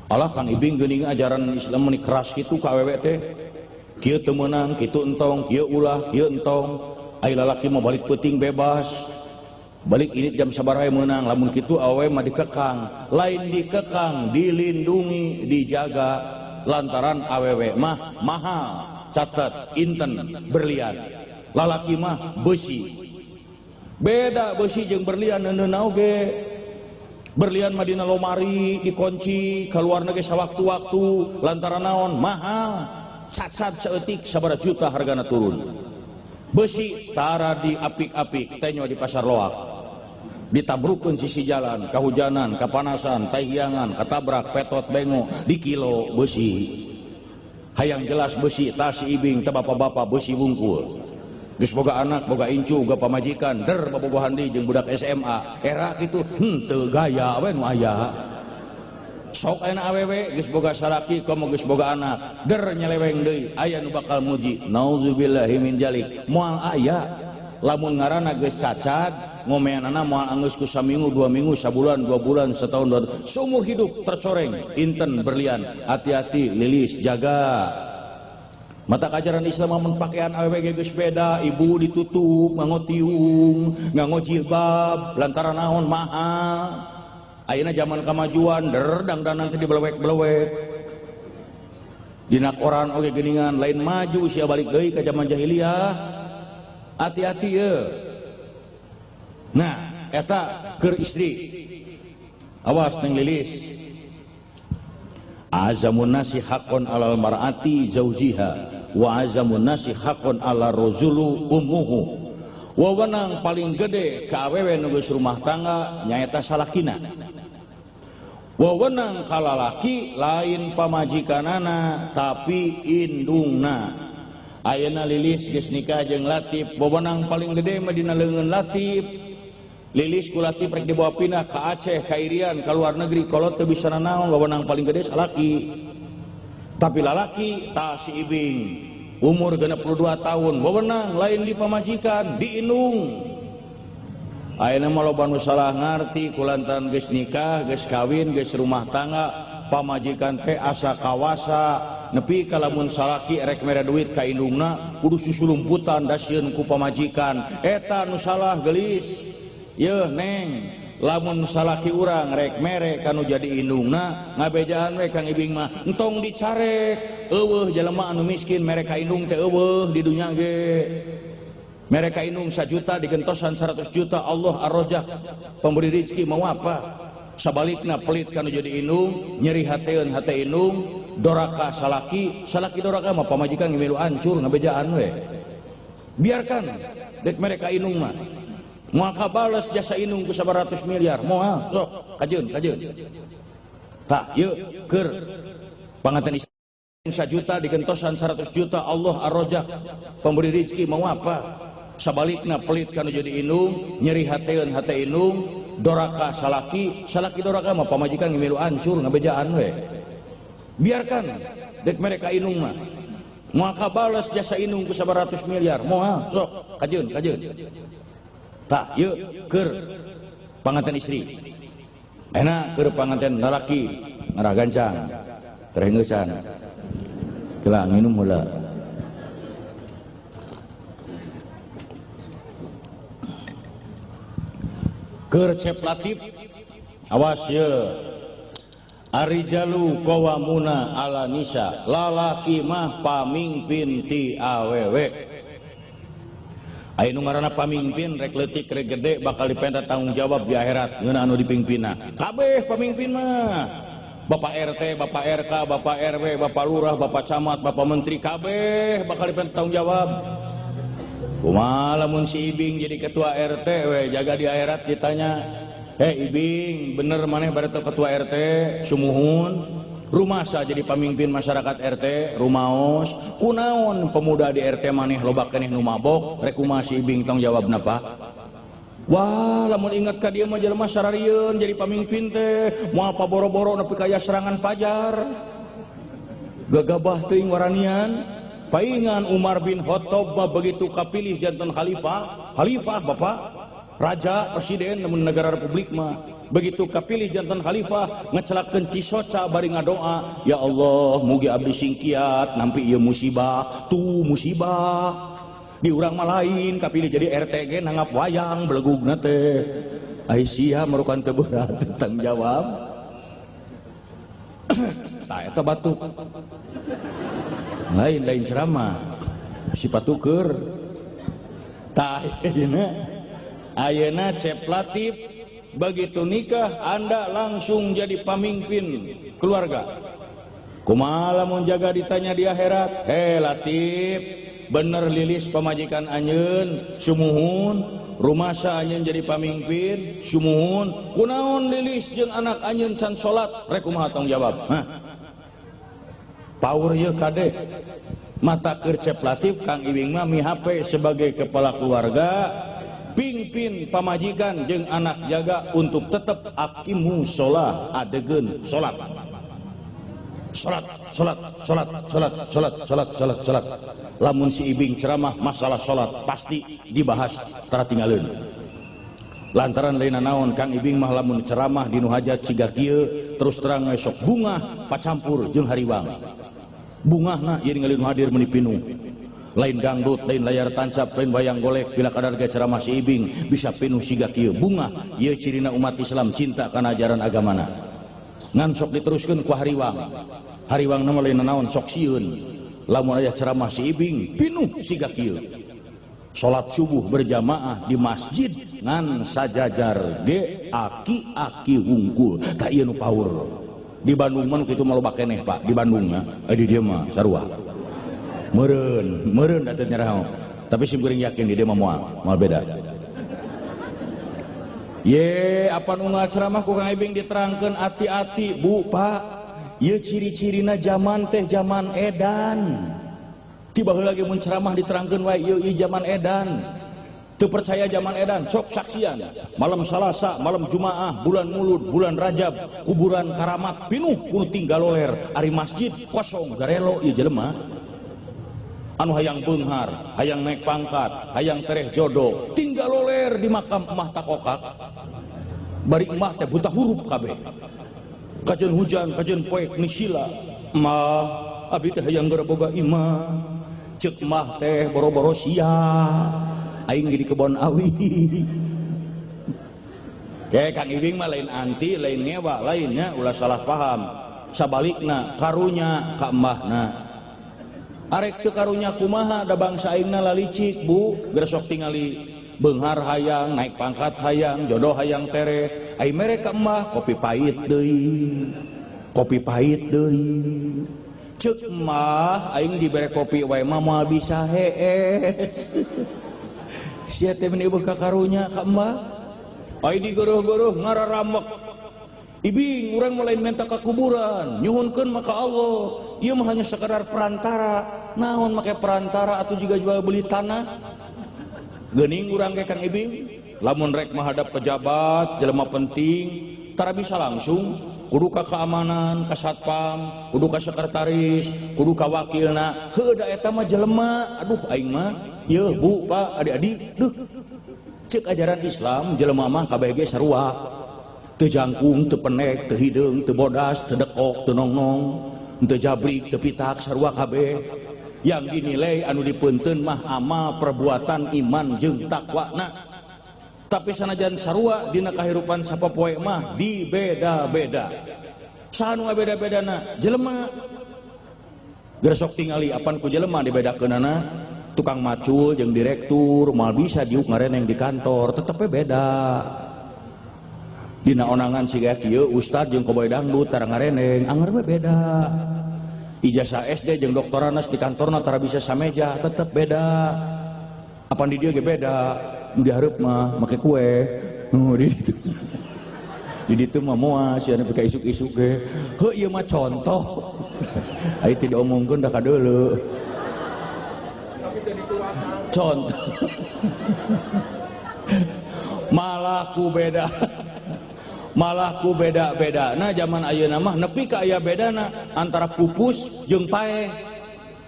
alah Kang Ibing geuning ajaran Islam meuni keras kitu ka awewe teh kieu teu meunang kitu entong kieu ulah kieu entong ai lalaki mah balik peuting bebas balik init jam sabaraha meunang lamun kitu awewe mah dikekang lain dikekang dilindungi dijaga lantaran awewe mah mahal catat inten berlian lalaki mah besi beda besi jeung berlian neuneuna oge berlian mah dina lomari dikunci kaluar ge sawaktu-waktu lantaran naon mahal cat-cat seetik sabaraha juta hargana turun besi tara di apik-apik tenyo di pasar loak ditabrukeun sisi jalan kahujanan kapanasan tahiyangan katabrak petot bengo di kilo besi hayang jelas besi tas Ibing teh bapak-bapak besi wungkul geus boga anak boga incu boga pamajikan der bobogohan deui jeung budak SMA era kitu teu gaya we nu aya sok ayeuna awewe geus boga salaki komo geus boga anak der nyeleweng deui aya nu bakal muji nauzubillahi min jalik moal aya lamun ngaranna geus cacat ngomeanana moal anggeus ku saminggu 2 minggu sabulan 2 bulan setahun seumur hidup tercoreng inten berlian hati-hati lilis jaga mata kajaran Islam amun pakaian awewe geus beda ibu ditutup nganggo tiung nganggo jilbab lantaran naon mahal ayeuna zaman kamajuan derdang-dang teh dibelewek-belewek dina koran oge geuningan lain maju sia balik deui ka zaman jahiliyah hati-hati ye nah eta keur istri awas neng lilis azamun nasi haqqun alal mar'ati zaujiha wa azamun nasi haqqun ala rajulu ummuhu wewenang paling gede ka awewe nu geus rumah tangga nyaeta salakina wewenang ka lalaki lain pamajikanana tapi indungna ayeuna lilis geus nikah jeung Latif wewenang paling gede mah dina leungeun Latif lilis ku Latif rek dibawa pindah ka Aceh ka Irian ka luar negeri kolot teu bisa nanaon wewenang paling gede salaki tapi lalaki ta si ibing umur 62 tahun wewenang lain di pamajikan di indung ayeuna mah loba nu salah ngarti kulantaran geus nikah geus kawin geus rumah tangga pamajikan teh asa kawasa nepi ka lamun salaki rek mere duit ka indungna kudu susulumputan dasieun ku pamajikan eta nu salah geulis yeuh neng lamun salaki urang rek mere kanu jadi indungna ngabejaan we Kang Ibing mah entong dicarek eueuh jelema anu miskin mere ka indung teh eueuh di dunya ge mere ka indung 1 juta digentosan 100 juta Allah ar-Razzaq pemberi rezeki mau apa sabalikna pelit kanu jadi indung nyeri hateun hate indung doraka salaki doraka mah pamajikan ngimilu hancur ngabejaan we biarkan dek mere ka indung mah moal kabales jasa indung ku 100 miliar moal sok kajeun tak yeuh keur panganten istri 1 juta digentosan 100 juta Allah ar-Razzaq pemberi rezeki mau apa sabalikna pelit kanu jadi indung nyeri hateun hate indung doraka salaki doraka mah pamajikan ngimilu hancur ngabejaan we biarkan dek mereka indung mah moal kabales jasa indung ku 100 miliar moal sok kajeun tak yuk keur panganten istri enak keur panganten lalaki ngarah gancang terhenggeusan keula nginum heula keur cep Latif awas ye arijalu qawamuna ala nisa lalaki mah pamimpin ti awewe aya nu ngaranna pamimpin rek leutik rek gede bakal dipenta tanggung jawab di akhirat ngeuna anu dipingpinna kabeh pamimpin mah Bapak RT, Bapak RK, Bapak RW, Bapak Lurah, Bapak Camat, Bapak Menteri kabeh bakal dipenta tanggung jawab kumaha lamun si Ibing jadi ketua RT we jaga di akhirat ditanya Ibing bener maneh bare ketua RT sumuhun rumah saja jadi pemimpin masyarakat RT rumaos kunaon pemuda di RT maneh loba keneh nu mabok rek kumaha si Ibing tong jawab napa wah lamun ingat ka dieu mah jelema sararieun jadi pemimpin teh moal paboro-boro nepi kaya serangan fajar gagabah teuing waranian paingan Umar bin Khattab begitu kapilih janten khalifah bapak raja presiden namun negara republik mah begitu kapilih jantan khalifah ngecelakeun Cisoca bari ngadoa ya Allah mugi abdi singkiat nampi ieu musibah tu musibah di urang mah lain kapilih jadi RT ge nangap wayang belegugna teh ai sia merukan teu berat tanggung jawab tah eta batuk lain ceramah si patuker tah ayeuna cep Latif begitu nikah Anda langsung jadi pemimpin keluarga kumaha lamun jaga ditanya di akhirat Latif bener lilis pamajikan anjeun sumuhun rumasa anjeun jadi pemimpin sumuhun kunaon lilis jeung anak anjeun can salat rek kumaha tanggung jawab power ye kade mata kerceplatif Kang Ibing mah mi HP sebagai kepala keluarga pingpin pamajikan jeung anak jaga untuk tetap aqimu sholat adegeun sholat lamun si Ibing ceramah masalah sholat pasti dibahas tara tinggalin lantaran lain naon Kang Ibing mah lamun ceramah dinu hajat siga kieu terus terang esok bunga pacampur jeung hariwang bungahna ieu ngalin hadir meuni pinuh lain dangdut lain layar tancap lain wayang golek bila kadar ge ceramah si Ibing bisa pinuh siga kieu bunga ieu cirina umat Islam cinta kana ajaran agamana ngan sok diteruskeun ku hariwang hariwang nama lain naon sok sieun lamun aya ceramah si Ibing pinuh siga kieu salat subuh berjamaah di masjid ngan sajajar ge aki-aki hungkul ta ieu nu paur di Bandung mah kitu mah loba keneh Pak di Bandung nya di dieu mah sarua meureun atuh nyarah tapi sim kuring yakin di dieu mah moal beda ye apa nu ngaceramah ku Kang Ibing diterangkeun ati-ati Bu Pak ieu ciri-cirina zaman teh zaman edan tiba heula ge mun ceramah diterangkeun wae ieu zaman edan teu percaya zaman edan sok saksian malam Salasa malam Jumaah bulan Mulud bulan Rajab kuburan Karamat pinuh kudu tinggal loler ari masjid kosong garelo ieu jelema anu hayang beunghar hayang naik pangkat hayang tereh jodoh tinggal loler di makam emah takokak bari emah teh buta huruf kabeh kajeun hujan kajeun poek nisila emah abdi teh hayang boga imah ceuk emah teh boro-boro sia aing di kebon awi kayak Kang Ibing mah lain anti lain ngewa lainnya ulah salah paham sabalikna karunya ka embahna arek teu karunya kumaha da bangsa aingna lalicik Bu gersok tingali beunghar hayang naik pangkat hayang jodoh hayang tere ai mere ka embah kopi pahit deui ceuk mah aing dibere kopi wae mah moal bisa hees sia teh meni eueuh ka karunya ka embah ai digeuruh-geuruh ngararamek Ibing urang mulai minta ka kuburan nyuhunkeun maka Allah ieu mah hanya sekedar perantara naon make perantara atuh juga jual beli tanah geuning urang ge Kang Ibing lamun rek menghadap pejabat jelema penting tara bisa langsung kudu ka keamanan ka satpam kudu ka sekretaris kudu ka wakilna heuh da eta mah jelema aduh aing mah ieu Bu Pak adik-adik duh ceuk ajaran Islam jelema mah kabeh ge sarua teu jangkung teu penek teu hideung teu bodas teu dekok teu nongnong teu jabrik teu pitak sarua kabeh yang dinilai anu dipeunteun mah amal perbuatan iman jeung takwana tapi sanajan sarua dina kahirupan sapopoe mah dibeda-beda saha nu ngabeda-bedana jelema gersok tingali apan ku jelema dibedakeunana tukang macul jeung direktur moal bisa diuk ngareneng di kantor tetep beda dina onangan siga kieu ustad jeung koboy dangdut tara ngareneng anger we beda ijazah SD jeung doktoranas di kantorna tara bisa sameja tetep beda apan di dieu ge beda di hareup mah make kue di ditu mah moal sia anu pika isuk-isuk ge heuh ieu mah contoh ai teu diomongkeun da kadeuleu contoh malah ku beda nah zaman ayeuna mah nepi ka aya bedana antara pupus jeung paeh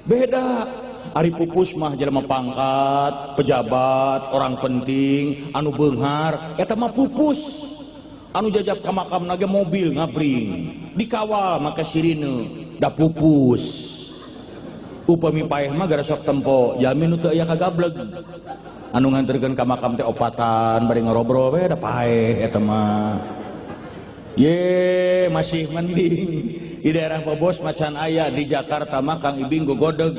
beda ari pupus mah jelema pangkat pejabat orang penting anu beunghar eta mah pupus anu jajab ka makamna ge mobil ngabring dikawal make sirine da pupus upami paeh mah gara sok tempo jamin teu aya kagableg anu nganterkeun ka makam teh opatan bari ngarobrol we da paeh eta mah ye masih mending di daerah Bobos macan aya di Jakarta mah Kang Ibing gogodeg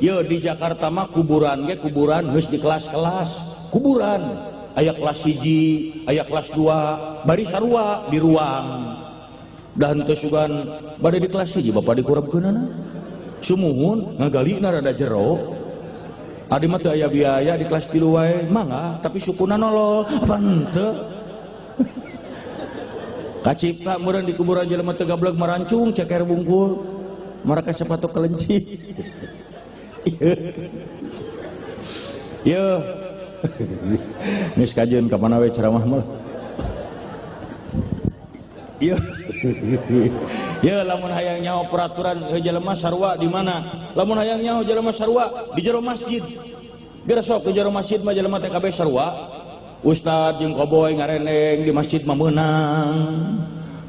ye di Jakarta mah kuburan ge kuburan geus di kelas-kelas kuburan aya kelas 1 aya kelas 2 bari sarua di ruang dan teu sugan bade di kelas 1 Bapak dikurabkeunana sumuhun ngagalina rada jero adi mah teu aya biaya di kelas 3 wae mangga tapi sukuna nolol apa henteu kacipta meureun di kuburan jelema teu gablek marancung ceker bungkul maraka sepatu kelenci Yo, geus kajeun ka mana we ceramah mah. Yo, yo lamun hayang nyaho peraturan jelema sarua di mana? Lamun hayang nyaho jelema sarua di jero masjid. Geus sok di jero masjid mah jelema teh kabeh sarua. Ustad jeung koboy ngarendeng di masjid mah meunang.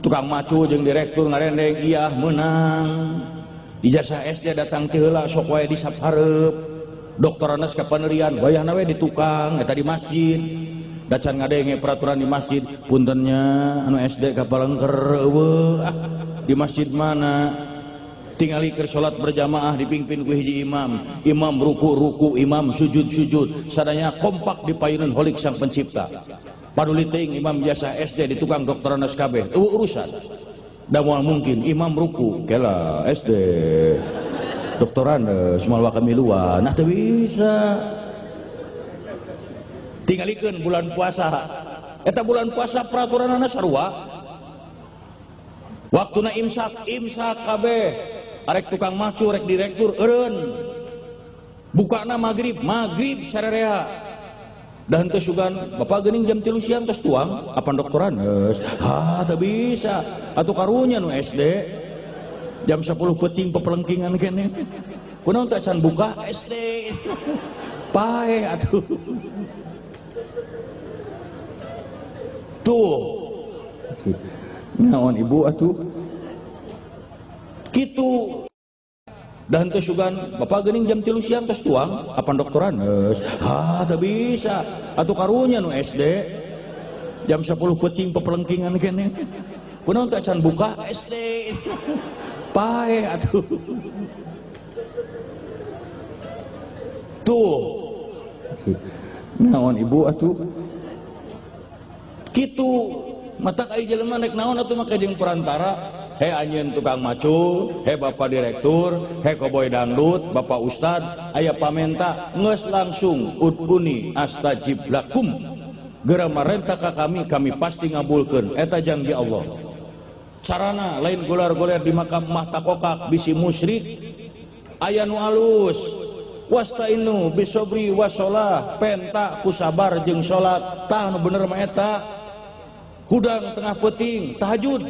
Tukang macu jeung direktur ngarendeng iya meunang. Ijazah SD datang teh heula sok wae disap hareup. Doktoranas ka panerian bayahna we di tukang eta di masjid. Da can ngadenge peraturan di masjid, puntennya anu SD ka Palengker eueuh di masjid mana? Tingali keur salat berjamaah dipimpin ku hiji imam. Imam ruku, imam sujud. Sadaya kompak dipayuneun holik Sang Pencipta. Paduli teuing imam jasa SD di tukang doktoranas kabeh. Urusan. Da moal mungkin imam ruku kela SD. Doktoranas moal wakamiluan. Nah teu bisa. Tingalikeun bulan puasa. Eta bulan puasa peraturanna sarua. Waktuna imsak kabeh. Arek tukang macu, rek direktur eureun. Bukana maghrib sararea. Da henteu sugan bapak geuning jam 3 siang tos tuang, apan doktoranes. Teu bisa. Atuh karunya nu SD. Jam 10 peuting pepelengkingan keneh. Kunaon teh can buka SD. Pae atuh. Tuh naon ibu atuh kitu dan teu sugan bapak geuning jam 3 siang tos tuang apan doktoranes. Teu bisa. Atuh karunya nu SD jam 10 peuting pepelengkingan keneh. Kunaon teh can buka SD. Pae atuh. Tuh naon ibu atuh kitu matak ai jelema nek naon atuh make jeung perantara. He anjeun tukang macu, he bapak direktur, he koboy dangdut, bapak ustad, aya pamenta geus langsung ud'uni astajib lakum. Geura marenta ka kami pasti ngabulkeun. Eta janji Allah. Carana lain golar-goler di makam mah takokak bisi musyrik. Aya nu alus. Wastainu bisobri wasolah, penta ku sabar jeung salat. Tah nu bener mah eta. Hudang tengah peuting tahajud.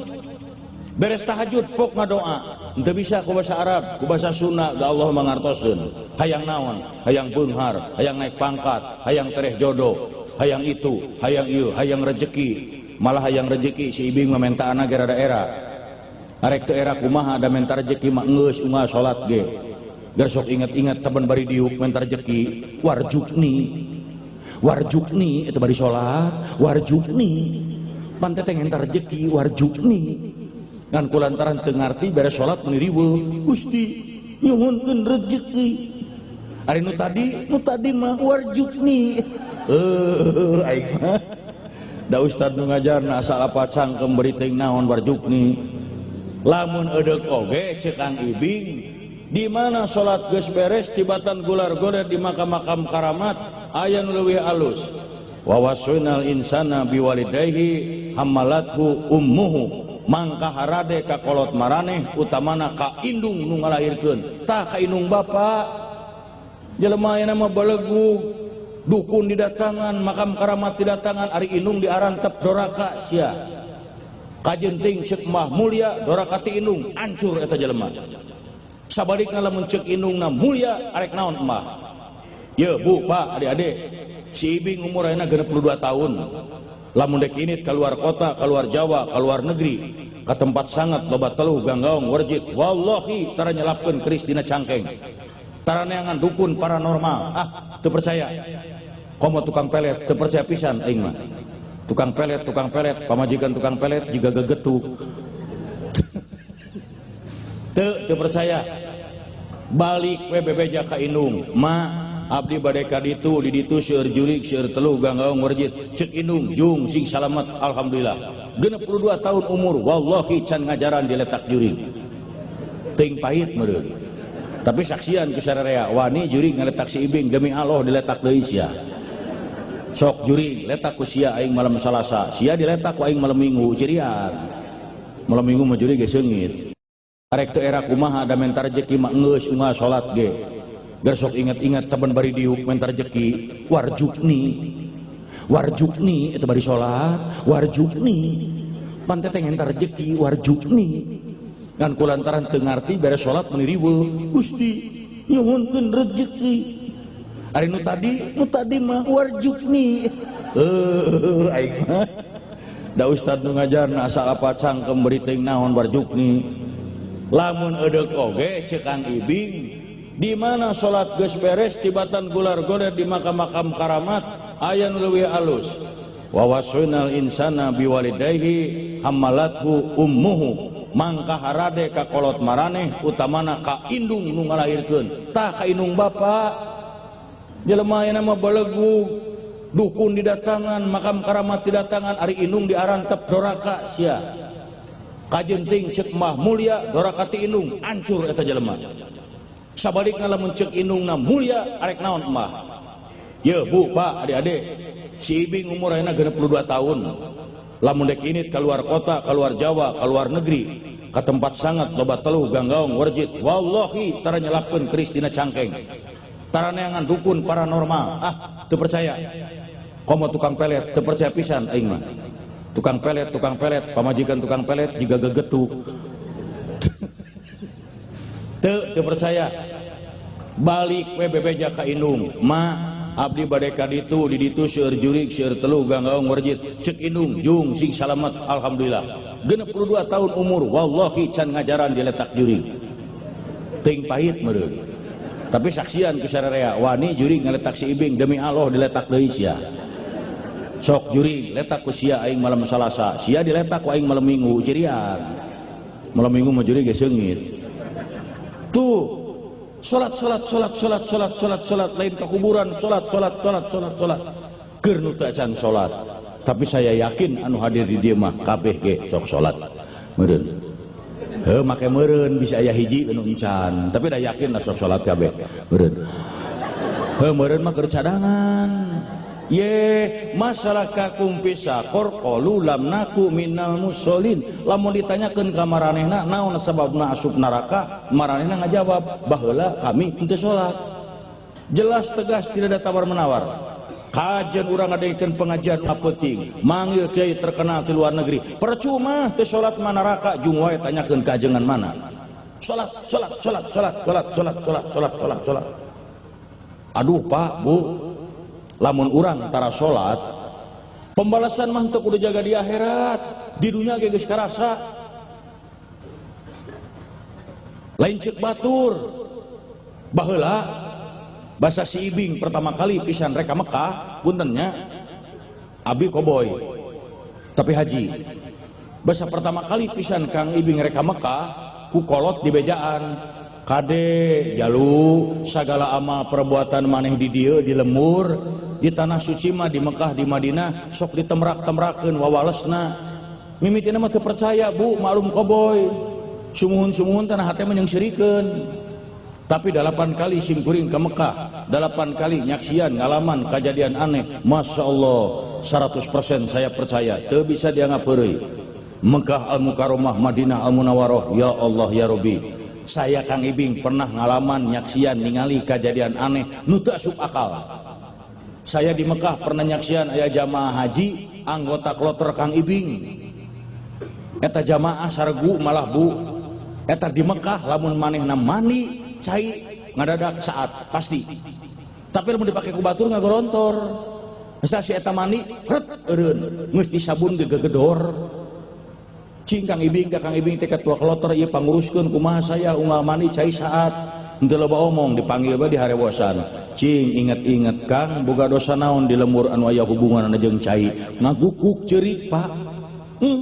Beres tahajud pok ngadoa. Henteu bisa ku basa Arab, ku basa Sunda da Allah mangartoseun. Hayang naon? Hayang beunghar, hayang naik pangkat, hayang tereh jodoh, hayang itu, hayang ieu, hayang rejeki. Malah hayang rejeki si ibing mah mentaana ge rada era. Arek teu era kumaha da menta rejeki mah geus unggal salat ge. Geus sok inget-inget temen bari diuk menta rejeki, warjukni eta bari salat, warjukni. Pante teh entar rejeki warjukni. Ngan kulantaran teu ngarti beres salat meni riweuh. Gusti, nyuhunkeun rejeki. Ari nu tadi mah warjukni. Aing mah da ustad nu ngajarna asal apa cangkem beri teuing naon warjukni. Lamun eudeuh oge ceuk Kang Ibing, di mana salat geus beres tibatan gular-gular di makam-makam karamat aya nu leuwih alus. Wa wasainal insana biwalidayhi hamalathu ummuhu. Mangka harade ka kolot maraneh utamana ka indung nu ngalahirkeun. Tah ka indung bapa. Jelema aya mah balegu, dukun didatangan, makam karamat didatangan, ari indung diarantep doraka sia. Kajenting ceuk mah mulia doraka ti indung hancur eta jelema. Sabalikna lamun ceuk indungna mulia arek naon emah. Ye Bu, Pak, adik-adik, si Ibing umur ayeuna 62 tahun. Lamun dek init keluar kota, keluar Jawa, keluar negeri, ke tempat sangat loba teluh ganggaung warjit. Wallahi tara nyelapkeun keris dina cangkeng. Tara neangan dukun paranormal. Teu percaya. Komo tukang pelet, teu percaya pisan aing mah. Tukang pelet, pamajikan tukang pelet juga gegetu. Teu percaya. Balik we bebeja ka indung. Abdi bade ka ditu di ditu seueur jurig seueur teluh ganggaung warjit ceuk indung jung sing salamet alhamdulillah 62 tahun umur wallahi can ngajaran diletak jurig teuing pahit meureun tapi saksian ku sararea wani jurig ngaletak si Ibing demi Allah diletak deui sia sok jurig letak ku sia aing malam Salasa sia diletak ku aing malam Minggu cirian malam Minggu mah jurig ge seungit arek teu era kumaha da menta rejeki mah geus unggal salat ge Gersok ingat-ingat teman bari diuk mentar rejeki warjukni itu bari salat warjukni pantai teh entar rejeki warjukni kan kulantaran teu ngarti beres salat meni riweuh Gusti nyuhunkeun rejeki ari nu tadi mah warjukni aing mah da ustad nu ngajarna asal apa cangkem beri teuing naon warjukni lamun eudeuh oge ceuk Kang Ibing di mana salat geus beres tibatan gular-gular di makam-makam karamat aya nu leuwih alus wa wasainal insana biwalidayhi hamalathu ummuhu mangka harade ka kolot maraneh utamana ka indung nu ngalahirkeun tah ka indung bapa jelema aya mah balegu dukun didatangan makam karamat didatangan ari indung diarantep doraka sia kajenting ceuk mah mulia doraka ti indung hancur eta jelema sabalikna lamun ceuk indungna mulia arek naon emah ye bu pak adik-adik si Ibing umur ayeuna 62 tahun lamun dek init keluar kota keluar Jawa keluar negeri ke tempat sangat loba teluh ganggaung warjit wallahi tara nyelapkeun keris dina cangkeng tara neangan dukun paranormal teu percaya komo tukang pelet teu percaya pisan aing mah tukang pelet pamajikan tukang pelet jiga gegetuk teu percaya balik we bebeja ka indung ma abdi bade ka ditu di ditu seueur jurig seueur telu ganggaung warjit ceuk indung jung sing salamet alhamdulillah 62 tahun umur wallahi can ngajaran diletak jurig teuing pahit meureun tapi saksian ku sararea wani jurig ngaletak si Ibing demi Allah diletak deui sia sok jurig letak ku sia aing malam Salasa sia diletak ku aing malam Minggu cirian malam Minggu mah jurig ge seungit tuh salat lain ke kuburan salat keur nu teu can salat tapi saya yakin anu hadir di dieu mah kabeh ge sok salat meureun heuh make meureun bisa aya hiji anu encan tapi da yakin da sok salat kabeh meureun heuh meureun mah keur cadangan ye masalakakum fisaqor qalu lam naku minal musallin lamun ditanyakeun ka maranehna naon sababna asup neraka maranehna ngajawab baheula kami henteu salat jelas tegas tidak ada tawar menawar kajian urang ngadaikeun pengajian penting manggil kiai terkenal di luar negeri percuma teu salat mah neraka jung wae tanyakeun ka ajengan mana salat aduh Pak Bu lamun urang tara salat pembalasan mah teu kudu jaga di akhirat di dunia ge geus karasa lain ceuk batur baheula basa si Ibing pertama kali pisan rek ka Mekah puntennya abi koboy tapi haji basa pertama kali pisan Kang Ibing rek ka Mekah ku kolot di bejaan kade jalu sagala amal perbuatan maneh di dieu di lemur di tanah suci mah di Mekah di Madinah sok ditemrak-temrakeun wawalesna mimitina mah teu percaya Bu maklum koboy sumuhun-sumuhun tanah hate mah nyengsirikeun tapi 8 kali simkuring ke Mekah 8 kali nyaksian ngalaman kejadian aneh Masya Allah 100% saya percaya teu bisa dianggap heureuy Mekah Al-Mukarramah Madinah Al-Munawwarah ya Allah ya Rabbi saya Kang Ibing pernah ngalaman nyaksian ningali kejadian aneh nu teu asup akal saya di Mekah pernah nyaksian aya jamaah haji anggota kloter Kang Ibing eta jamaah saregu malah Bu eta di Mekah lamun manehna mandi cai ngadadak saat pasti tapi lamun dipake ku batur ngagorontor asa si eta mandi ret eureun geus disabun gegedor cing Kang Ibing teh ketua kloter ieu panguruskeun kumaha saya unggal mandi cai saat henteu loba omong dipanggil bae diharewosan cing inget-inget Kang boga dosa naon di lemur anu aya hubunganna jeung cai ngagukuk ceurik Pak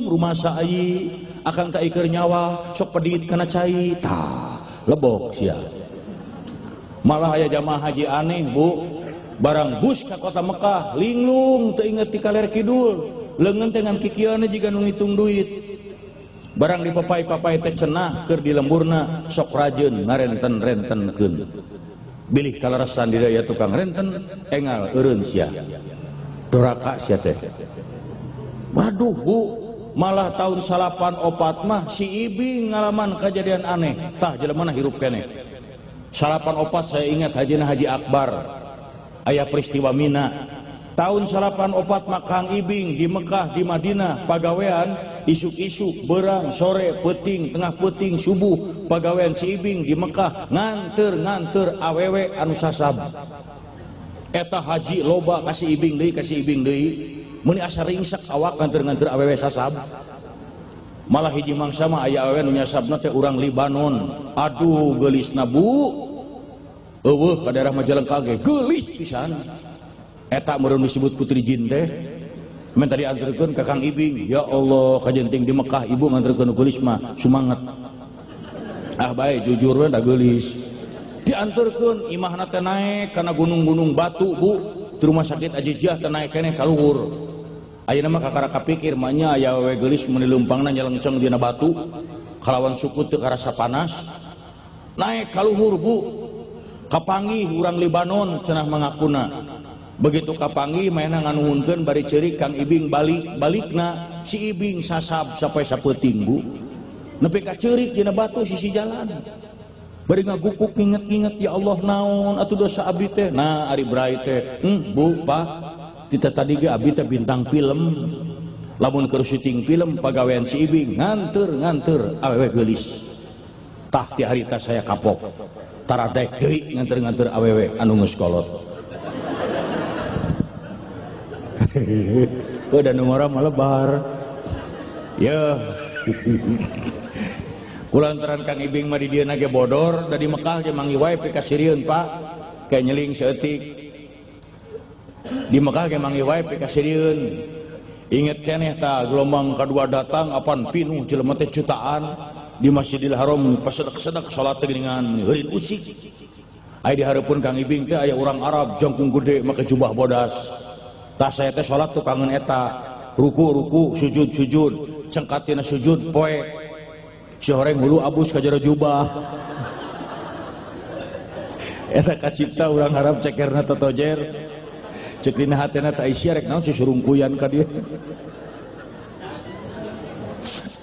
rumah saai akang tak ikeur nyawa sok pedit kana cai tah lebok sia malah aya jamaah haji aneh Bu barang bus ka kota Mekah linglung teu inget ti kaler kidul leungeun teh ngan kikieuna jiga nu ngitung duit barang di papai teh cenah keur di lemburna sok rajeun ngarenten-rentenkeun bilih kaleresan di daya tukang renten engal eureun sia doraka sia teh waduh Bu malah tahun 84 mah si Ibing ngalaman kejadian aneh tah jelemana hirup keneh salapan opat saya ingat hajina Haji Akbar aya peristiwa Mina tahun salapan opat Kang Ibing di Mekah di Madinah pagawean isuk-isuk berang sore peting tengah peting subuh pagawean si Ibing di Mekah nganter awewe anu sasab eta haji loba kasih Ibing deui meni asa ringsak awak nganter awewe sasab malah hiji mangsa mah aya awewe nu nyasabna teh urang Libanon aduh geulisna bu eueuh ka daerah Majalengka ge geulis pisan eta meureun disebut putri jin teh men tadi anterkeun ka Kang Ibing ya Allah kajenting di Mekah ibu nganterkeun geulis mah sumanget ah bae jujur we da geulis dianterkeun imahna teh naek kana gunung-gunung batu bu di rumah sakit Ajijah teh naek keneh ka luhur ayeuna mah kakara kapikir mah nya aya we geulis mun leumpangna nyelengceng dina batu kalawan suku teu karasa panas naek ka luhur bu kapanggih urang Libanon cenah mangakuna begitu kapanggih mainna nganuhunkeun bari ceurik Kang Ibing balikna si Ibing sasab sampai sapeuting bu nepi ka ceurik dina batu sisi jalan bari ngagukuk inget-inget ya Allah naon atuh dosa abdi teh nah ari brai teh bu pak kita tadi ge abdi teh bintang film lamun keur syuting film pagawean si Ibing nganter awewe geulis tah ti harita saya kapok taradek deui nganter awewe anu geus kolot kok da nu ngora malebar ya kulantaran Kang Ibing mah di dieu ge bodor da di Mekah ge mangi wae pikasirieun Pak kayak nyeling seeutik di Mekah ge mangi wae pikasirieun inget keneh ta gelombang kadua datang apan pinuh jelema teh jutaan di Masjidil Haram pasedak-sedak salat teh dengan heureun usik aya di hareupeun Kang Ibing teh aya urang Arab jangkung gede make jubah bodas tah saya teh salat tuh kangen eta ruku sujud cengkatina sujud poe si horeng hulu abus ka jero jubah eta kacipta urang Arab cekerna totojer cek dina hatena teh Aisyah rek naon susurungkuyan ka dieu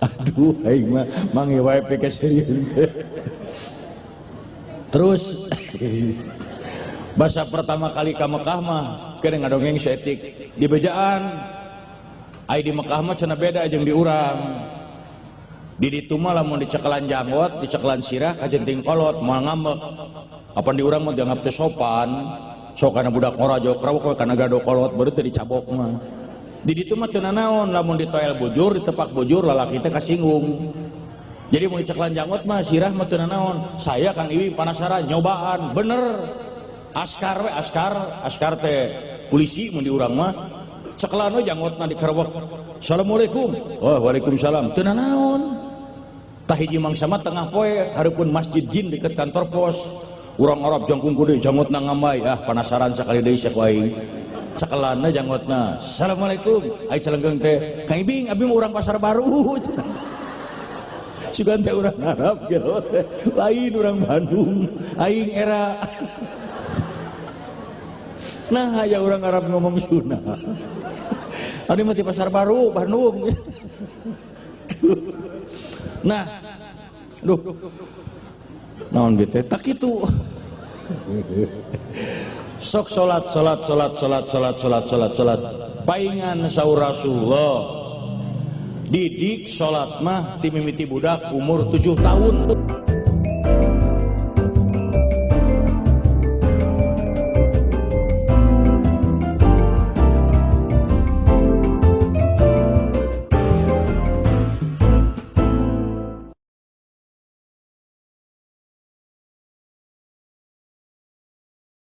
aduh aing mah mangi wae pikasirieun terus basa pertama kali ka Mekah mah kene ngadongeng seetik di bejaan ai di Mekah mah cenah beda jeung di urang di ditu mah lamun dicekelan janggot dicekelan sirah kajenting kolot moal ngambek apan di urang mah dianggap teh sopan sok kana budak ngorajo krawok kana gado kolot baru teh dicabok mah di ditu mah teu nanaon lamun ditoel bujur ditepak bujur lalaki teh kasinggung jadi mun dicekelan janggot mah sirah mah teu nanaon saya Kang Ibing panasaran nyobaan bener askar teh polisi mun di urang mah cekelan we janggotna dikerebek assalamualaikum oh waalaikumsalam teu nanaon tah hiji mangsa mah tengah poe hareupeun masjid jin deket kantor pos urang Arab jangkung gede janggotna ngambay panasaran sakali deui sak wae cekelanna janggotna assalamualaikum ai celengeung teh Kang Ibing abdi mah urang Pasar Baru sugan teh urang Arab gelo teh lain urang Bandung aing era nah aya urang Arab ngomong Sunda adi mah di Pasar Baru Bandung nah duh naon gitu tak kitu sok salat paingan saur Rasulullah didik salat mah ti mimiti budak umur 7 tahun